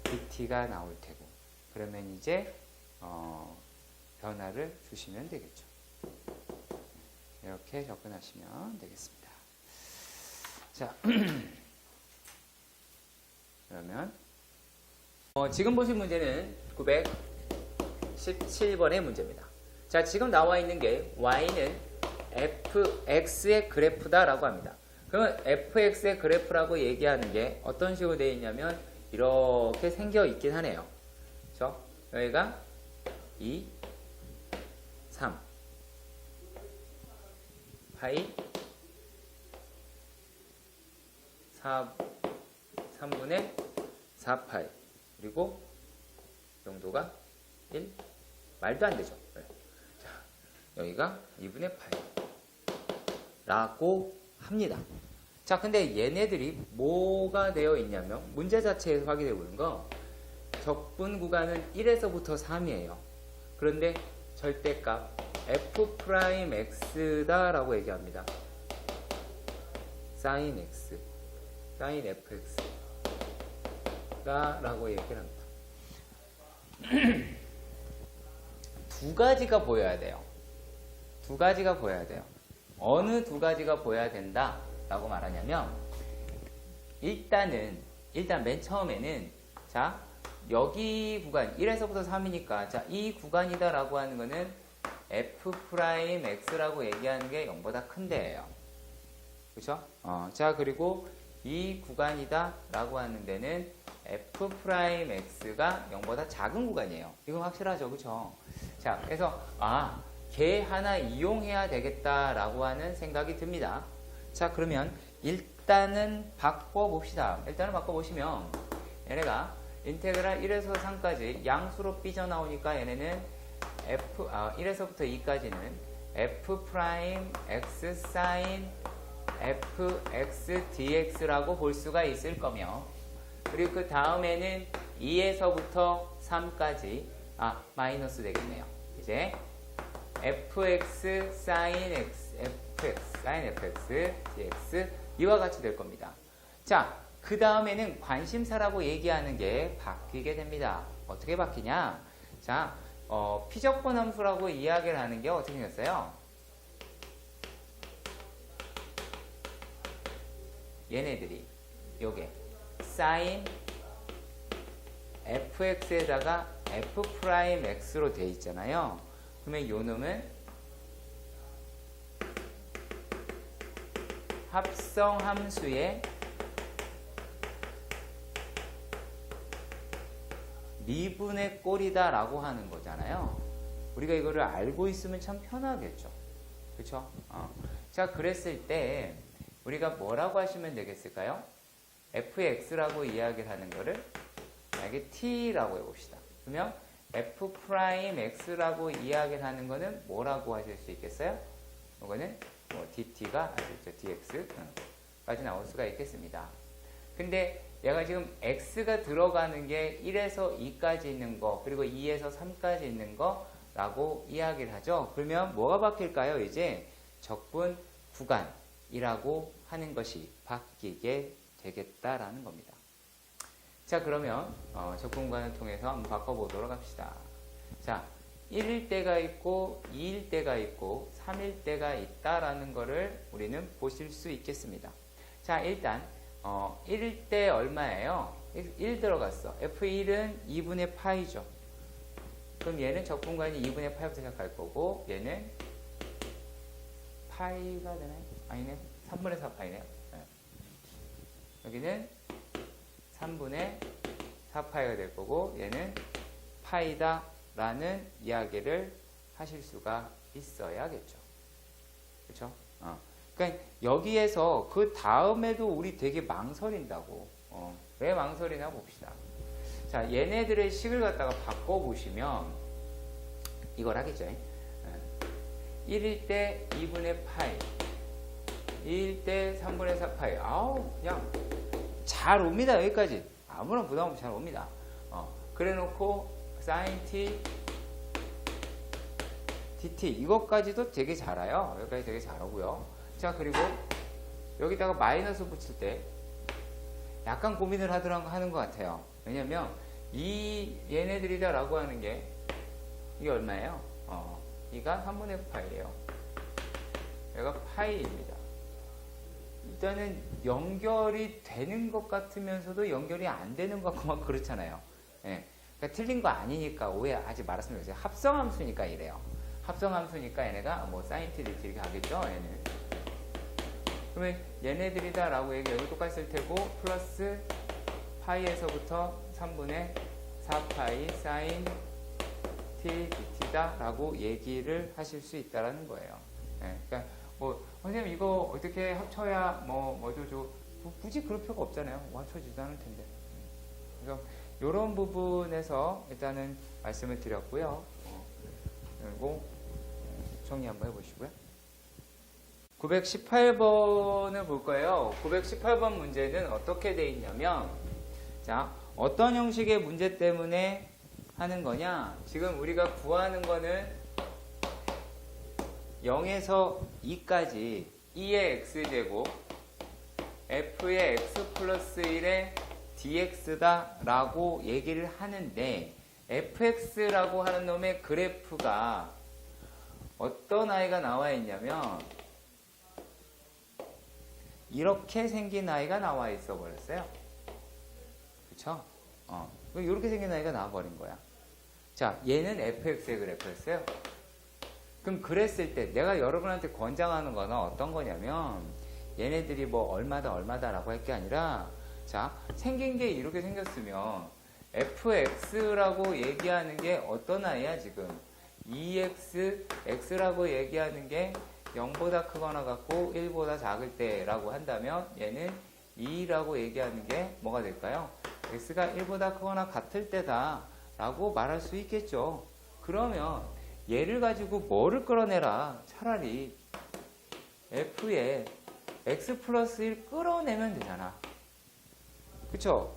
dt가 나올 테고 그러면 이제 변화를 주시면 되겠죠. 이렇게 접근하시면 되겠습니다. 자, 그러면 지금 보신 문제는 917번의 문제입니다. 자, 지금 나와 있는 게 y는 fx의 그래프다 라고 합니다. 그러면 fx의 그래프라고 얘기하는 게 어떤 식으로 되어 있냐면 이렇게 생겨 있긴 하네요. 그렇죠? 여기가 2, 3 파이 3분의 4파이 그리고 정도가 1 말도 안 되죠. 네. 자, 여기가 2분의 파이 라고 합니다. 자, 근데 얘네들이 뭐가 되어 있냐면 문제 자체에서 확인되고 있는 거 적분 구간은 1에서부터 3이에요. 그런데 절대값 f'x다 라고 얘기합니다. sin x, sin fx다 라고 얘기를 합니다. 두 가지가 보여야 돼요. 두 가지가 보여야 돼요. 어느 두 가지가 보여야 된다 라고 말하냐면 일단 맨 처음에는 자 여기 구간 1에서부터 3이니까 자 이 구간이다 라고 하는 거는 f'x라고 얘기하는 게 0보다 큰 데예요. 그쵸? 자 그리고 이 구간이다 라고 하는 데는 f'x가 0보다 작은 구간이에요. 이건 확실하죠. 그쵸? 자 그래서 걔 하나 이용해야 되겠다 라고 하는 생각이 듭니다. 자 그러면 일단은 바꿔봅시다. 일단은 바꿔보시면 얘네가 인테그랄 1에서 3까지 양수로 삐져나오니까 얘네는 1에서부터 2까지는 f'x sin fx dx라고 볼 수가 있을 거며 그리고 그 다음에는 2에서부터 3까지 마이너스 되겠네요. 이제 fx sin fx dx 이와 같이 될 겁니다. 자, 그 다음에는 관심사라고 얘기하는 게 바뀌게 됩니다. 어떻게 바뀌냐? 자, 피적분 함수라고 이야기를 하는 게 어떻게 생겼어요? 얘네들이 요게 sin fx에다가 f'x로 돼 있잖아요. 그러면 요 놈은 합성함수의 미분의 꼴이다 라고 하는 거잖아요. 우리가 이거를 알고 있으면 참 편하겠죠. 그쵸? 자 그랬을 때 우리가 뭐라고 하시면 되겠을까요? fx라고 이야기를 하는 거를 만약에 t라고 해봅시다. 그러면 f'x라고 이야기를 하는 거는 뭐라고 하실 수 있겠어요? 이거는 뭐 dt가 아시죠? dx까지 나올 수가 있겠습니다. 근데 얘가 지금 x가 들어가는 게 1에서 2까지 있는 거 그리고 2에서 3까지 있는 거 라고 이야기를 하죠. 그러면 뭐가 바뀔까요? 이제 적분 구간이라고 하는 것이 바뀌게 되겠다라는 겁니다. 자 그러면 적분 구간을 통해서 한번 바꿔보도록 합시다. 자 1일 때가 있고 2일 때가 있고 3일 때가 있다라는 거를 우리는 보실 수 있겠습니다. 자 일단 1일 때 얼마예요? 1 들어갔어. F1은 2분의 파이죠. 그럼 얘는 적분관이 2분의 파이부터 시작할 거고 얘는 파이가 되나요? 아니네. 3분의 4파이네요. 네. 여기는 3분의 4파이가 될 거고 얘는 파이다 라는 이야기를 하실 수가 있어야겠죠. 그렇죠? 그러니까 여기에서 그 다음에도 우리 되게 망설인다고. 왜 망설이나 봅시다. 자, 얘네들의 식을 갖다가 바꿔보시면 이걸 하겠죠. 1일 때 2분의 파이, 2일 때 3분의 4파이. 그냥 잘 옵니다. 여기까지. 아무런 부담 없이 잘 옵니다. 그래 놓고 sin t, dt 이것까지도 되게 잘 와요. 여기까지 되게 잘 오고요. 자 그리고 여기다가 마이너스 붙일 때 약간 고민을 하는 것 같아요. 왜냐면 얘네들이다 라고 하는 게 이게 얼마예요? 이가 3분의 파이예요. 얘가 파이입니다. 일단은 연결이 되는 것 같으면서도 연결이 안 되는 것 같고 막 그렇잖아요. 예. 그러니까 틀린 거 아니니까 오해하지 말았으면 좋겠어요. 합성함수니까 이래요. 합성함수니까 얘네가 뭐 sin t dt 이렇게 하겠죠. 얘는. 그러면 얘네들이다 라고 얘기 여기 똑같이 쓸 테고 플러스 파이에서부터 3분의 4파이 sin t dt다 라고 얘기를 하실 수 있다라는 거예요. 예. 그러니까 뭐 선생님 이거 어떻게 합쳐야 뭐죠? 굳이 그럴 필요가 없잖아요. 뭐 합쳐지지도 않을 텐데. 그래서 이런 부분에서 일단은 말씀을 드렸고요. 그리고 정리 한번 해보시고요. 918번을 볼 거예요. 918번 문제는 어떻게 돼 있냐면, 자, 어떤 형식의 문제 때문에 하는 거냐? 지금 우리가 구하는 거는 0에서 2까지 2의 x제곱, f의 x 플러스 1의 dx다 라고 얘기를 하는데, fx라고 하는 놈의 그래프가 어떤 아이가 나와 있냐면 이렇게 생긴 아이가 나와 있어 버렸어요. 그쵸? 이렇게 생긴 아이가 나와 버린 거야. 자, 얘는 fx의 그래프였어요. 그럼 그랬을 때 내가 여러분한테 권장하는 거는 어떤 거냐면, 얘네들이 뭐 얼마다 라고 할 게 아니라, 자, 생긴 게 이렇게 생겼으면 fx라고 얘기하는 게 어떤 아이야 지금? 2x, x라고 얘기하는 게 0보다 크거나 같고 1보다 작을 때라고 한다면 얘는 2라고 얘기하는 게 뭐가 될까요? x가 1보다 크거나 같을 때다 라고 말할 수 있겠죠. 그러면 얘를 가지고 뭐를 끌어내라. 차라리 f에 x 플러스 1 끌어내면 되잖아. 그쵸?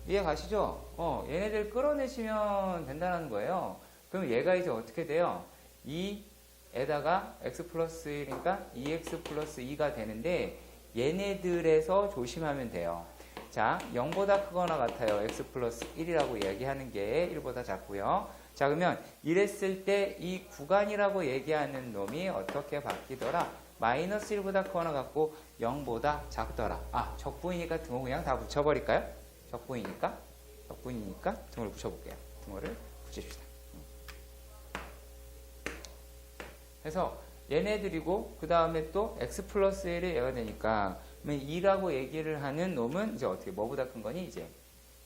이해 가시죠? 얘네들 끌어내시면 된다는 거예요. 그럼 얘가 이제 어떻게 돼요? 2에다가 x 플러스 1이니까 2x 플러스 2가 되는데, 얘네들에서 조심하면 돼요. 자, 0보다 크거나 같아요. x 플러스 1이라고 얘기하는 게 1보다 작고요. 자, 그러면 이랬을 때 이 구간이라고 얘기하는 놈이 어떻게 바뀌더라? 마이너스 1보다 크거나 같고 0보다 작더라. 적분이니까 등호 그냥 다 붙여버릴까요? 적분이니까 등호를 붙여볼게요. 등호를 붙입시다. 그래서 얘네들이고, 그 다음에 또 x 플러스 1이 얘가 되니까, 2라고 얘기를 하는 놈은 이제 어떻게, 뭐보다 큰 거니? 이제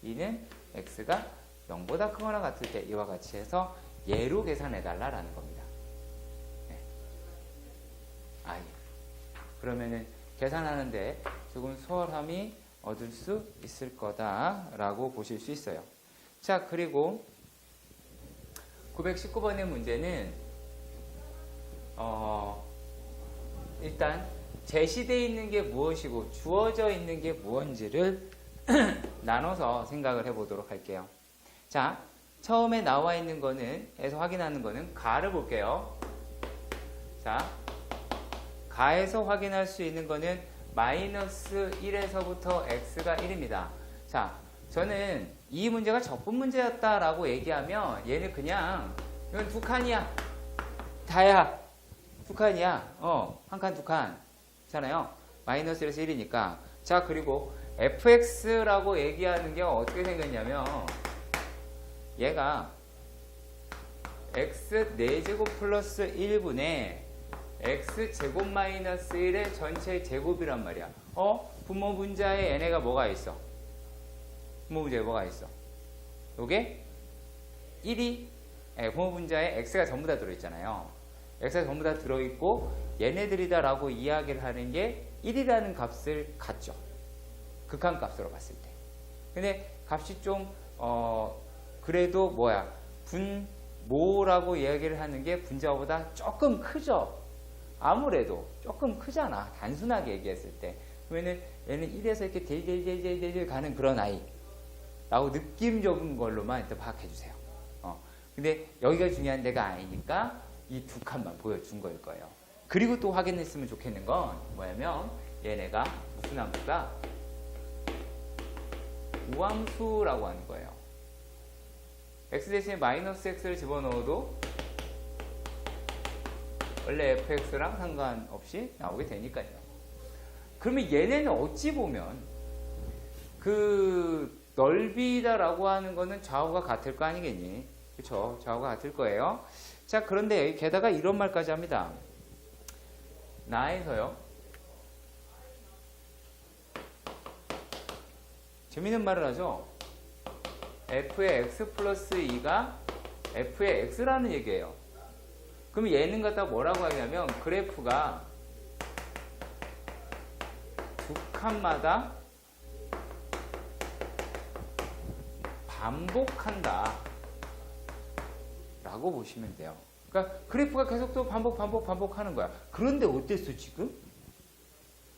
2는 x가 0보다 크거나 같을 때 이와 같이 해서 얘로 계산해달라라는 겁니다. 네. 그러면은 계산하는데 조금 수월함이 얻을 수 있을 거다라고 보실 수 있어요. 자, 그리고 919번의 문제는 일단 제시되어 있는 게 무엇이고 주어져 있는 게 무엇인지를 나눠서 생각을 해보도록 할게요. 자, 처음에 나와 있는 거는, 에서 확인하는 거는 가를 볼게요. 자, 가에서 확인할 수 있는 거는 마이너스 1에서부터 x가 1입니다. 자, 저는 이 문제가 적분 문제였다라고 얘기하면 얘는 그냥, 이건 두 칸이야. 다야. 두 칸이야. 한 칸, 두 칸. 잖아요. 마이너스 1에서 1이니까. 자, 그리고 fx라고 얘기하는 게 어떻게 생겼냐면, 얘가 x 4제곱 플러스 1분의 x제곱 마이너스 1의 전체 제곱이란 말이야. 분모 분자에 얘네가 뭐가 있어? 분모 분자에 뭐가 있어? 요게 1이, 분모 분자에 x가 전부 다 들어있잖아요. x가 전부 다 들어있고 얘네들이다 라고 이야기를 하는 게 1이라는 값을 갖죠. 극한값으로 봤을 때. 근데 값이 좀 그래도 분모라고 이야기를 하는 게 분자보다 조금 크죠. 아무래도 조금 크잖아. 단순하게 얘기했을 때. 그러면은 얘는 1에서 이렇게 딜딜딜딜딜 가는 그런 아이 라고 느낌적인 걸로만 일단 파악해 주세요. 근데 여기가 중요한 데가 아니니까 이 두 칸만 보여준 거일 거예요. 그리고 또 확인했으면 좋겠는 건 뭐냐면, 얘네가 무슨 함수가 우함수라고 하는 거예요. x 대신에 마이너스 x를 집어넣어도 원래 fx랑 상관없이 나오게 되니까요. 그러면 얘네는 어찌 보면 그 넓이다라고 하는 거는 좌우가 같을 거 아니겠니? 그쵸? 좌우가 같을 거예요. 자, 그런데 게다가 이런 말까지 합니다. 나에서요. 재밌는 말을 하죠. f의 x 플러스 2가 f의 x라는 얘기예요. 그럼 얘는 갖다 뭐라고 하냐면, 그래프가 두 칸마다 반복한다 라고 보시면 돼요. 그러니까 그래프가 계속 또 반복하는 거야. 그런데 어땠어 지금?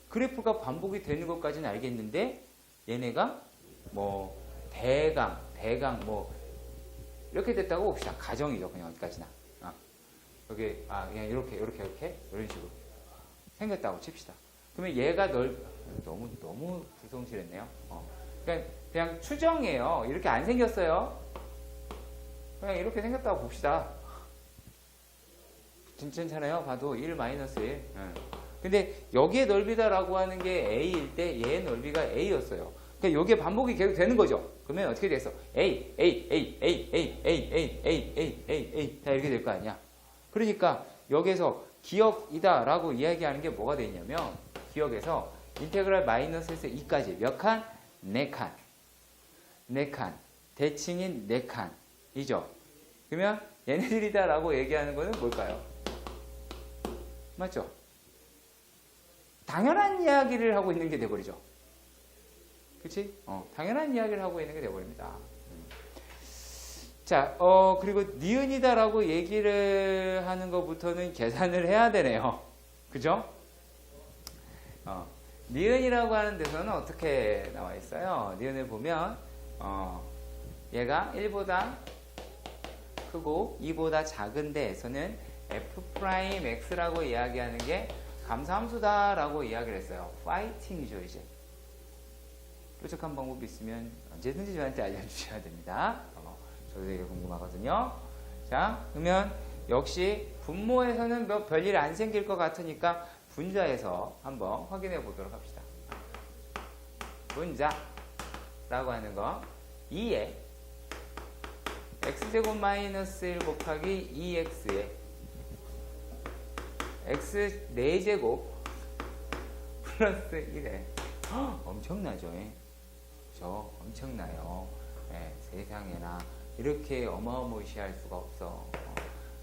그래프가 반복이 되는 것까지는 알겠는데 얘네가 뭐 대강 뭐 이렇게 됐다고 봅시다. 가정이죠. 그냥 어디까지나. 여기 그냥 이렇게 이런 식으로 생겼다고 칩시다. 그러면 얘가 너무 불성실했네요. 그러니까 그냥 추정이에요. 이렇게 안 생겼어요. 그냥 이렇게 생겼다고 봅시다. 괜찮잖아요. 봐도 1 마이너스 1. 근데 여기에 넓이다라고 하는 게 A일 때 얘의 넓이가 A였어요. 그러니까 여기에 반복이 계속 되는 거죠. 그러면 어떻게 됐어? A 다 이렇게 될 거 아니야. 그러니까 여기서 기억이다라고 이야기하는 게 뭐가 되냐면 기억에서 인테그랄 마이너스에서 2까지 몇 칸? 4칸. 4칸. 대칭인 4칸이죠. 그러면 얘네들이다라고 얘기하는 거는 뭘까요? 맞죠? 당연한 이야기를 하고 있는 게 돼버리죠. 그치? 당연한 이야기를 하고 있는 게 돼버립니다. 자, 그리고 니은이다라고 얘기를 하는 것부터는 계산을 해야 되네요. 그죠? 니은이라고 하는 데서는 어떻게 나와 있어요? 니은을 보면, 얘가 1보다 크고 2보다 작은 데에서는 f'x라고 이야기하는 게 감사함수다라고 이야기를 했어요. 파이팅이죠, 이제. 뾰족한 방법이 있으면 언제든지 저한테 알려주셔야 됩니다. 저도 되게 궁금하거든요. 자, 그러면 역시 분모에서는 뭐 별일 안 생길 것 같으니까 분자에서 한번 확인해 보도록 합시다. 분자라고 하는 거 2에 x제곱 마이너스 1 곱하기 2x에 x 4제곱 플러스 1에 엄청나죠? 그죠? 엄청나요. 세상에나 이렇게 어마어마시할 수가 없어.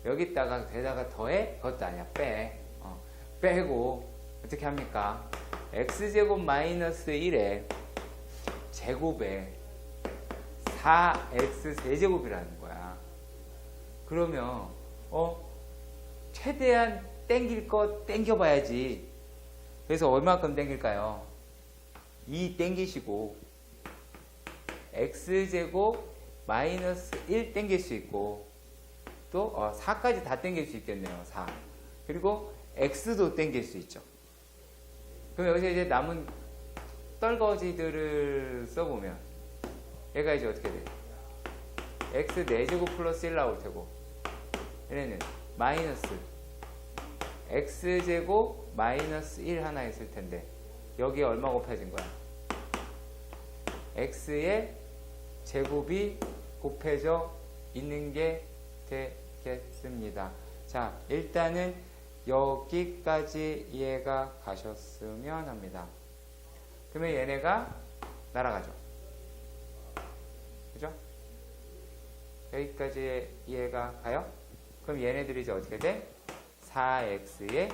여기다가 대다가 더해? 그것도 아니야. 빼고 어떻게 합니까? x제곱 마이너스 1에 제곱에 4x 세제곱이라는 거야. 그러면 최대한 땡길 거 땡겨봐야지. 그래서 얼마큼 땡길까요? 2 땡기시고 x제곱 마이너스 1 땡길 수 있고 또 4까지 다 땡길 수 있겠네요. 4. 그리고 x도 땡길 수 있죠. 그럼 여기서 이제 남은 떨거지들을 써보면 얘가 이제 어떻게 돼? x 4제곱 플러스 1 나올 테고 얘는 마이너스 x제곱 마이너스 1 하나 있을 텐데 여기에 얼마 곱해진 거야? x의 제곱이 곱해져 있는 게 되겠습니다. 자, 일단은 여기까지 이해가 가셨으면 합니다. 그러면 얘네가 날아가죠. 그죠? 여기까지 이해가 가요? 그럼 얘네들이 이제 어떻게 돼? 4x에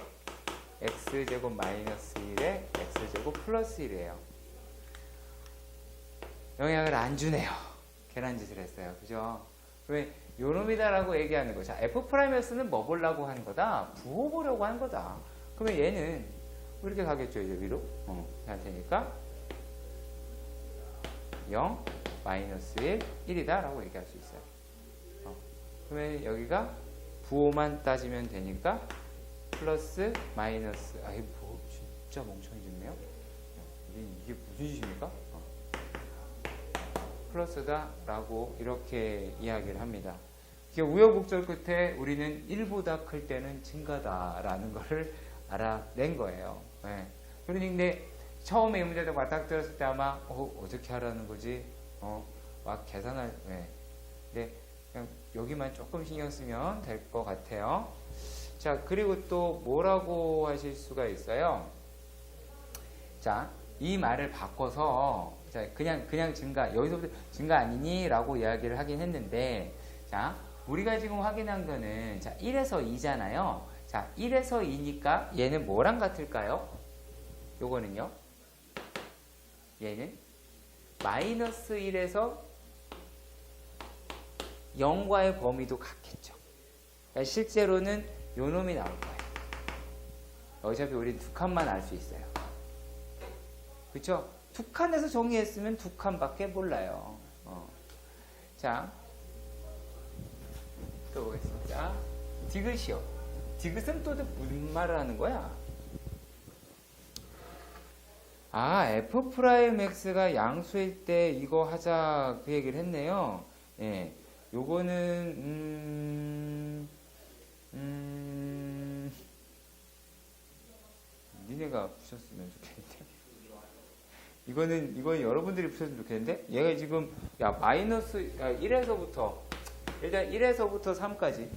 x제곱 마이너스 1에 x제곱 플러스 1이에요. 영향을 안 주네요. 계란짓을 했어요. 그죠? 왜? 요놈이다라고 얘기하는 거. 자, F'S는 뭐 보려고 하는 거다? 부호 보려고 하는 거다. 그러면 얘는 이렇게 가겠죠. 이제 위로. 할 테니까 0, 마이너스 1, 1이다 라고 얘기할 수 있어요. 그러면 여기가 부호만 따지면 되니까 플러스, 마이너스. 뭐 진짜 멍청이 짓네요. 이게 무슨 짓입니까? 플러스다 라고 이렇게 이야기를 합니다. 우여곡절 끝에 우리는 1보다 클 때는 증가다 라는 것을 알아낸 거예요. 그런데 처음에 이 문제를 맞닥뜨렸을 때 아마 어떻게 하라는 거지? 막 계산할 근데 그냥 여기만 조금 신경 쓰면 될 것 같아요. 자, 그리고 또 뭐라고 하실 수가 있어요? 자, 이 말을 바꿔서 자, 그냥 증가, 여기서부터 증가 아니니? 라고 이야기를 하긴 했는데, 자, 우리가 지금 확인한 거는, 자, 1에서 2잖아요. 자, 1에서 2니까 얘는 뭐랑 같을까요? 요거는요. 얘는 마이너스 1에서 0과의 범위도 같겠죠. 그러니까 실제로는 요 놈이 나올 거예요. 어차피 우리 두 칸만 알 수 있어요. 그쵸? 두 칸에서 정리했으면 두 칸밖에 몰라요. 자, 또 보겠습니다. 디귿이요. 디귿은 또 무슨 말을 하는 거야? F'X가 양수일 때 이거 하자 그 얘기를 했네요. 예. 요거는, 니네가 푸셨으면 좋겠는데. 이건 여러분들이 푸셨으면 좋겠는데. 얘가 지금, 마이너스, 1에서부터, 일단 1에서부터 3까지.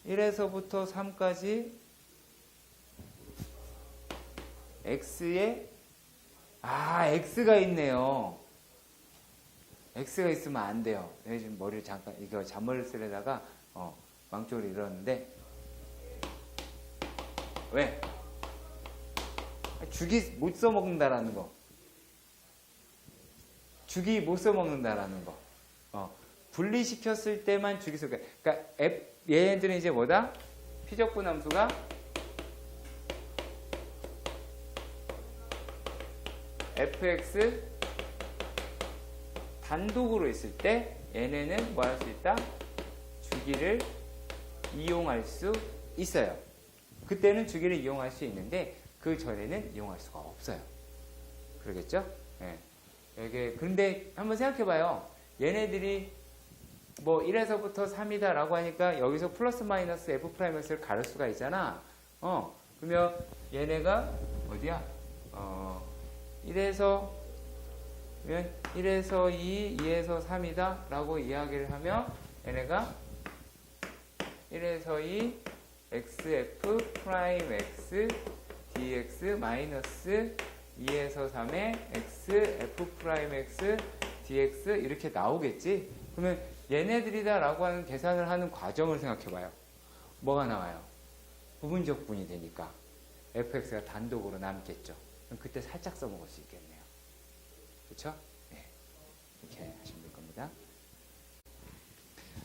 1에서부터 3까지, X에, X가 있네요. X가 있으면 안 돼요. 내가 지금 머리를 잠깐, 이거 잔머리를 쓰려다가, 망쪽으로 이러는데, 왜? 죽이 못 써먹는다라는 거. 죽이 못 써먹는다라는 거. 분리시켰을 때만 죽이 써. 그러니까, 얘네들은 이제 뭐다? 피적분 함수가 fx 단독으로 있을 때 얘네는 뭐 할 수 있다? 주기를 이용할 수 있어요. 그때는 주기를 이용할 수 있는데 그 전에는 이용할 수가 없어요. 그러겠죠? 네. 이게 근데 한번 생각해봐요. 얘네들이 뭐 1에서부터 3이다 라고 하니까 여기서 플러스 마이너스 F'X를 가를 수가 있잖아. 그러면 얘네가 어디야? 1에서 2, 2에서 3이다 라고 이야기를 하면 얘네가 1에서 2 xf'(x) dx 마이너스 2에서 3의 xf'(x) dx 이렇게 나오겠지? 그러면 얘네들이다 라고 하는 계산을 하는 과정을 생각해봐요. 뭐가 나와요? 부분적분이 되니까 fx가 단독으로 남겠죠. 그럼 그때 살짝 써먹을 수 있겠네요. 그렇죠? 네. 이렇게 하시면 될 겁니다.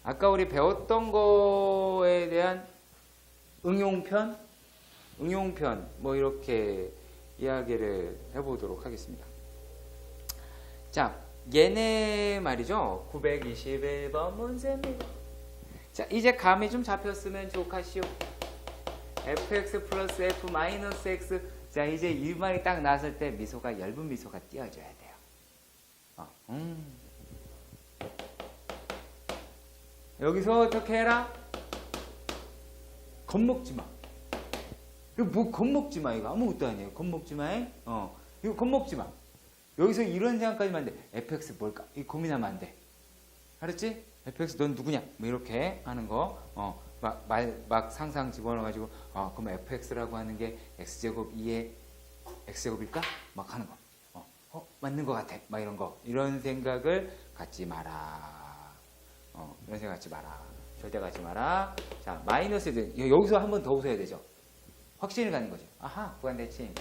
아까 우리 배웠던 거에 대한 응용편 뭐 이렇게 이야기를 해보도록 하겠습니다. 자, 얘네 말이죠. 921번 문제입니다. 자, 이제 감이 좀 잡혔으면 좋겠시오. fx 플러스 f 마이너스 x. 자, 이제 이 말이 딱 나왔을 때 미소가 엷은 미소가 띄어줘야 돼요. 여기서 어떻게 해라? 겁먹지 마. 이거 뭐 겁먹지 마. 이거 아무것도 아니에요. 겁먹지 마. 이거 겁먹지 마. 여기서 이런 생각까지만 안 돼. fx 뭘까? 이거 고민하면 안 돼. 알았지? fx 넌 누구냐? 뭐 이렇게 하는 거. 막 상상 집어넣어가지고, 그럼 fx라고 하는 게 x제곱 2의 x제곱일까? 막 하는 거. 맞는 것 같아. 막 이런 거. 이런 생각을 갖지 마라. 이런 생각 갖지 마라. 절대 갖지 마라. 자, 마이너스, 여기서 한 번 더 웃어야 되죠. 확신을 갖는 거죠. 아하, 무한대칭.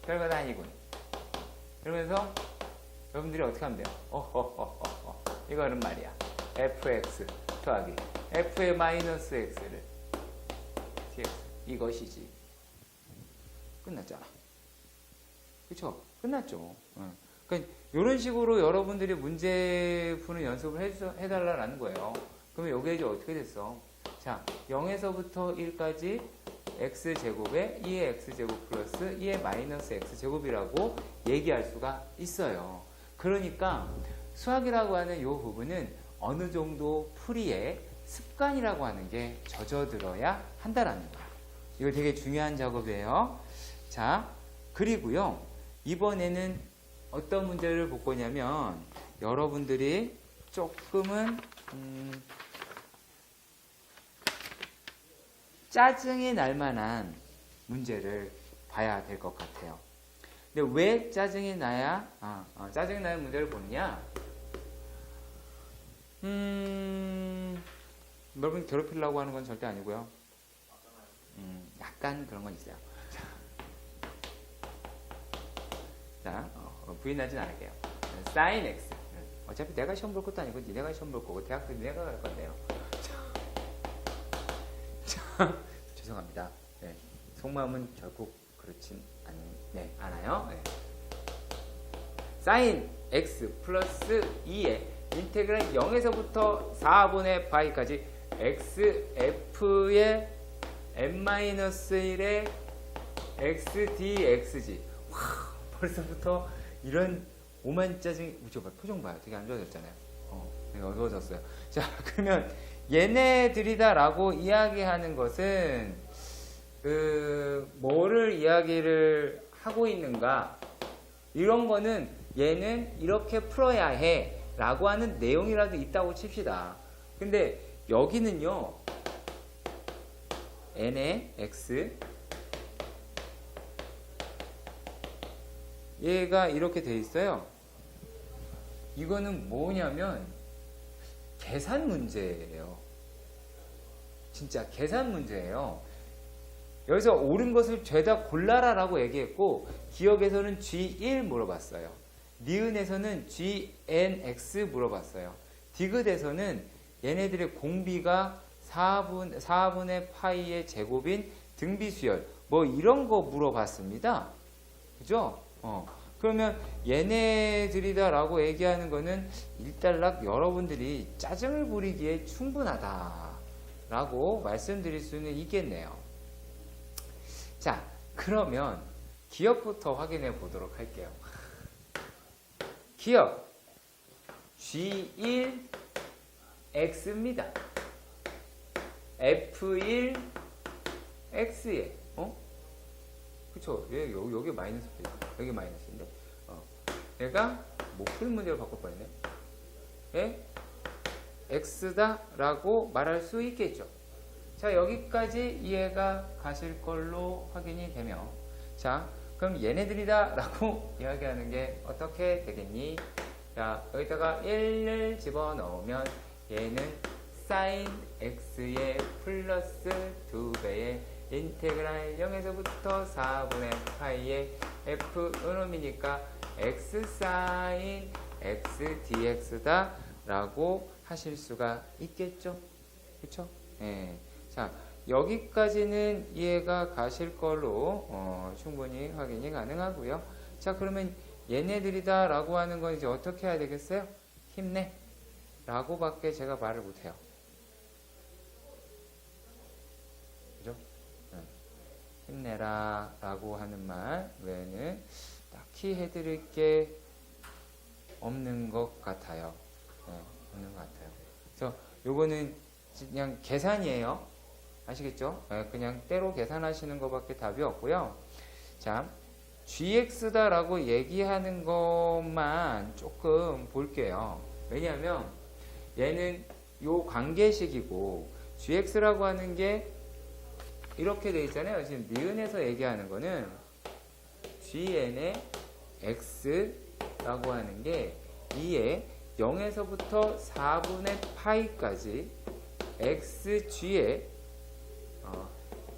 별거 다 아니군. 그러면서 여러분들이 어떻게 하면 돼요? 이거는 말이야. fx 더하기 f의 마이너스 x를 dx. 이것이지. 끝났잖아. 그쵸? 끝났죠. 그러니까 이런 식으로 여러분들이 문제 푸는 연습을 해달라는 거예요. 그러면 여기에 이제 어떻게 됐어? 자, 0에서부터 1까지 x제곱에 2의 x제곱 플러스 2의 마이너스 x제곱이라고 얘기할 수가 있어요. 그러니까 수학이라고 하는 이 부분은 어느 정도 풀이에 습관이라고 하는 게 젖어들어야 한다라는 거야. 이거 되게 중요한 작업이에요. 자, 그리고요. 이번에는 어떤 문제를 볼 거냐면 여러분들이 조금은 짜증이 날 만한 문제를 봐야 될 것 같아요. 근데 왜 짜증이 나야 짜증이 나는 문제를 보느냐? 여러분 괴롭히려고 하는 건 절대 아니고요. 약간 그런 건 있어요. 자, 부인하진 않을게요. sin x. 어차피 내가 시험 볼 것도 아니고 니네가 시험 볼 거고 대학도 니네가 갈 건데요. 죄송합니다. 네. 속마음은 결국 그렇진 않아요. 네. 사인 x 플러스 2의 인테그랄 0에서부터 4분의 파이까지 xf의 n-1의 x dxg. 와, 벌써부터 이런 오만 짜증이, 표정 봐요. 되게 안 좋아졌잖아요. 되게 어두워졌어요. 자, 그러면 얘네들이다 라고 이야기하는 것은 뭐를 이야기를 하고 있는가, 이런 거는 얘는 이렇게 풀어야 해 라고 하는 내용이라도 있다고 칩시다. 근데 여기는요, n의 x, 얘가 이렇게 돼 있어요. 이거는 뭐냐면 계산 문제예요. 진짜 계산 문제예요. 여기서 옳은 것을 죄다 골라라 라고 얘기했고, 기억에서는 G1 물어봤어요. 니은에서는 GNX 물어봤어요. 디귿에서는 얘네들의 공비가 4분의 파이의 제곱인 등비수열, 뭐 이런 거 물어봤습니다. 그죠? 그러면 얘네들이다 라고 얘기하는 거는 일단락 여러분들이 짜증을 부리기에 충분하다 라고 말씀드릴 수는 있겠네요. 자, 그러면 기억부터 확인해 보도록 할게요. 기억 G1X입니다. F1X에 그쵸? 여기 마이너스, 여기 마이너스인데, 얘가 목풀 문제로 바꿔버리네. 예? X다 라고 말할 수 있겠죠. 자, 여기까지 이해가 가실 걸로 확인이 되며, 자, 그럼 얘네들이다 라고 이야기하는 게 어떻게 되겠니? 자, 여기다가 1을 집어넣으면 얘는 sin x의 플러스 2배의 인테그랄 0에서부터 4분의 파이의 f 은음이니까 x sin x dx다 라고 하실 수가 있겠죠. 그쵸? 예. 자, 여기까지는 이해가 가실 걸로 충분히 확인이 가능하고요. 자, 그러면 얘네들이다 라고 하는 건 이제 어떻게 해야 되겠어요? 힘내 라고 밖에 제가 말을 못해요. 그죠? 힘내라 라고 하는 말 외에는 딱히 해드릴 게 없는 것 같아요. 없는 것 같아요. 그래서 요거는 그냥 계산이에요. 아시겠죠? 그냥 때로 계산하시는 것밖에 답이 없고요. 자, gx다 라고 얘기하는 것만 조금 볼게요. 왜냐하면 얘는 요 관계식이고 gx라고 하는 게 이렇게 돼 있잖아요. 지금 니은에서 얘기하는 거는 gn의 x라고 하는 게 2에 0에서부터 4분의 파이까지 xg의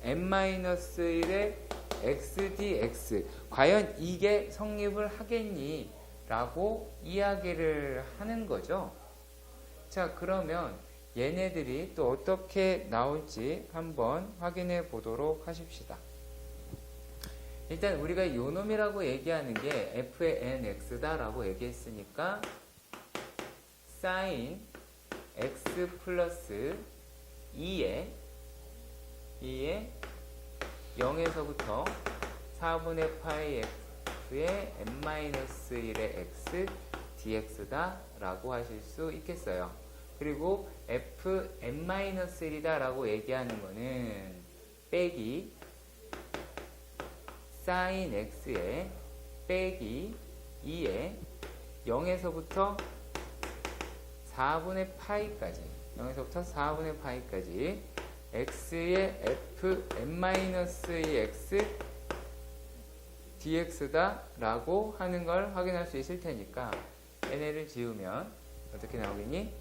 n-1의 x dx, 과연 이게 성립을 하겠니? 라고 이야기를 하는 거죠. 자, 그러면 얘네들이 또 어떻게 나올지 한번 확인해 보도록 하십시다. 일단 우리가 요놈이라고 얘기하는 게 f의 nx다 라고 얘기했으니까 sin x 플러스 2에 0에서부터 4분의 파이 f의 n-1의 x dx다 라고 하실 수 있겠어요. 그리고 fn-1이다 라고 얘기하는 거는 빼기 sin x에 빼기 2에 0에서부터 4분의 파이까지, 0에서부터 4분의 파이까지 x의 fn-의 x dx다 라고 하는 걸 확인할 수 있을 테니까 n을 지우면 어떻게 나오겠니?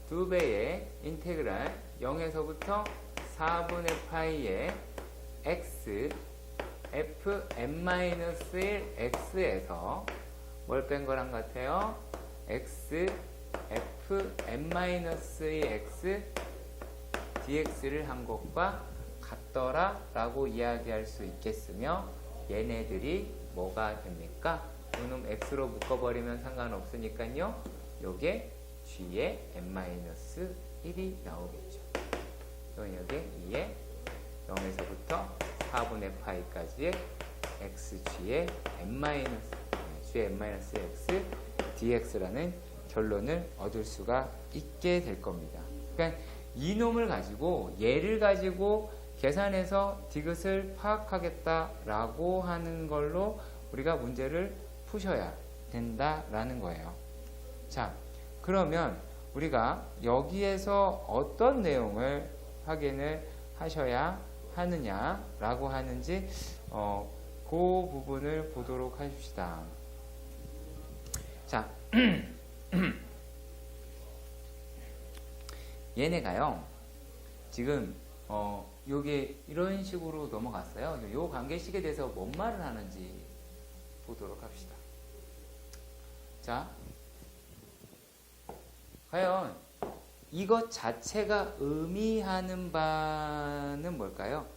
2배의 인테그랄 0에서부터 4분의 파이의 x fn-1 x에서 뭘 뺀 거랑 같아요? x fn-의 x dx를 한 것과 같더라 라고 이야기할 수 있겠으며 얘네들이 뭐가 됩니까? 요놈 x로 묶어버리면 상관없으니까요. 요게 g의 n-1이 나오겠죠. 그럼 여기 2에 0에서부터 4분의 파이까지의 xg의 g의 n-x dx라는 결론을 얻을 수가 있게 될 겁니다. 그러니까 이놈을 가지고 얘를 가지고 계산해서 디귿을 파악하겠다라고 하는 걸로 우리가 문제를 푸셔야 된다라는 거예요. 자, 그러면 우리가 여기에서 어떤 내용을 확인을 하셔야 하느냐라고 하는지 그 부분을 보도록 하십시다. 자, 얘네가요 지금 요게 이런 식으로 넘어갔어요. 요 관계식에 대해서 뭔 말을 하는지 보도록 합시다. 자, 과연 이것 자체가 의미하는 바는 뭘까요?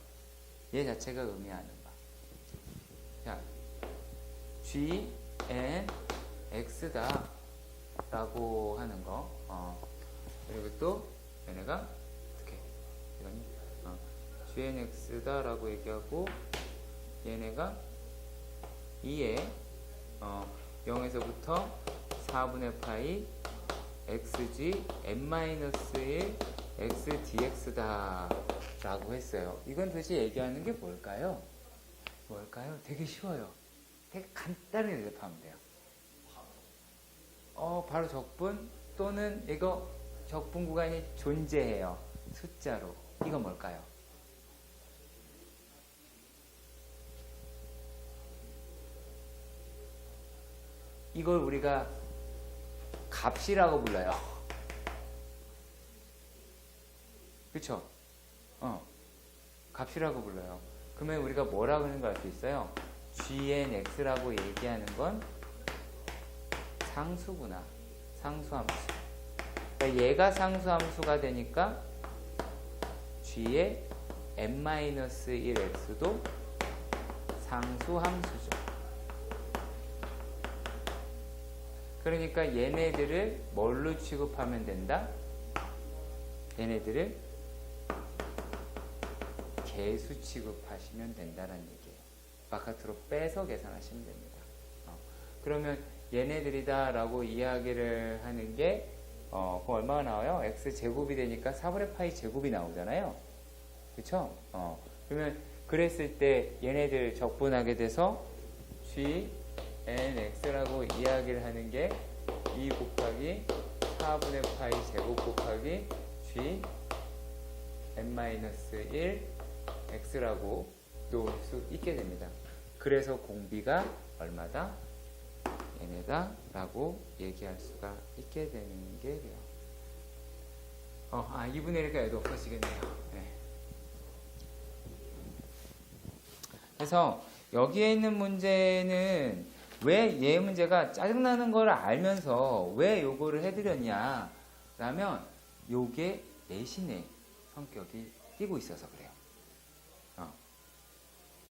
얘 자체가 의미하는 바. 자, g, n, x다 라고 하는 거. 그리고 또 얘네가 어떻게 gnx다 라고 얘기하고 얘네가 2에 0에서부터 4분의 파이 xg n-1 x dx다 라고 했어요. 이건 도대체 얘기하는 게 뭘까요? 되게 쉬워요. 되게 간단하게 대답하면 돼요. 바로 적분 또는 이거 적분 구간이 존재해요. 숫자로. 이건 뭘까요? 이걸 우리가 값이라고 불러요. 그쵸? 값이라고 불러요. 그러면 우리가 뭐라고 하는 걸 알 수 있어요? gnx라고 얘기하는 건 상수구나. 상수함수. 그러니까 얘가 상수함수가 되니까 g의 n-1x도 상수함수죠. 그러니까 얘네들을 뭘로 취급하면 된다? 얘네들을 개수 취급하시면 된다는 얘기예요. 바깥으로 빼서 계산하시면 됩니다. 그러면 얘네들이다 라고 이야기를 하는 게 그럼 얼마가 나와요? x제곱이 되니까 4분의 파이 제곱이 나오잖아요. 그쵸? 그러면 그랬을 때 얘네들 적분하게 돼서 g nx라고 이야기를 하는 게 2 곱하기 4분의 파이 제곱 곱하기 g n-1 x라고 놓을 수 있게 됩니다. 그래서 공비가 얼마다? 얘네다 라고 얘기할 수가 있게 되는 게 돼요. 2분의 1이니까 얘도 없어지겠네요. 네. 그래서 여기에 있는 문제는 왜 얘 문제가 짜증나는 걸 알면서 왜 요거를 해드렸냐 라면 요게 내신의 성격이 띄고 있어서 그래요.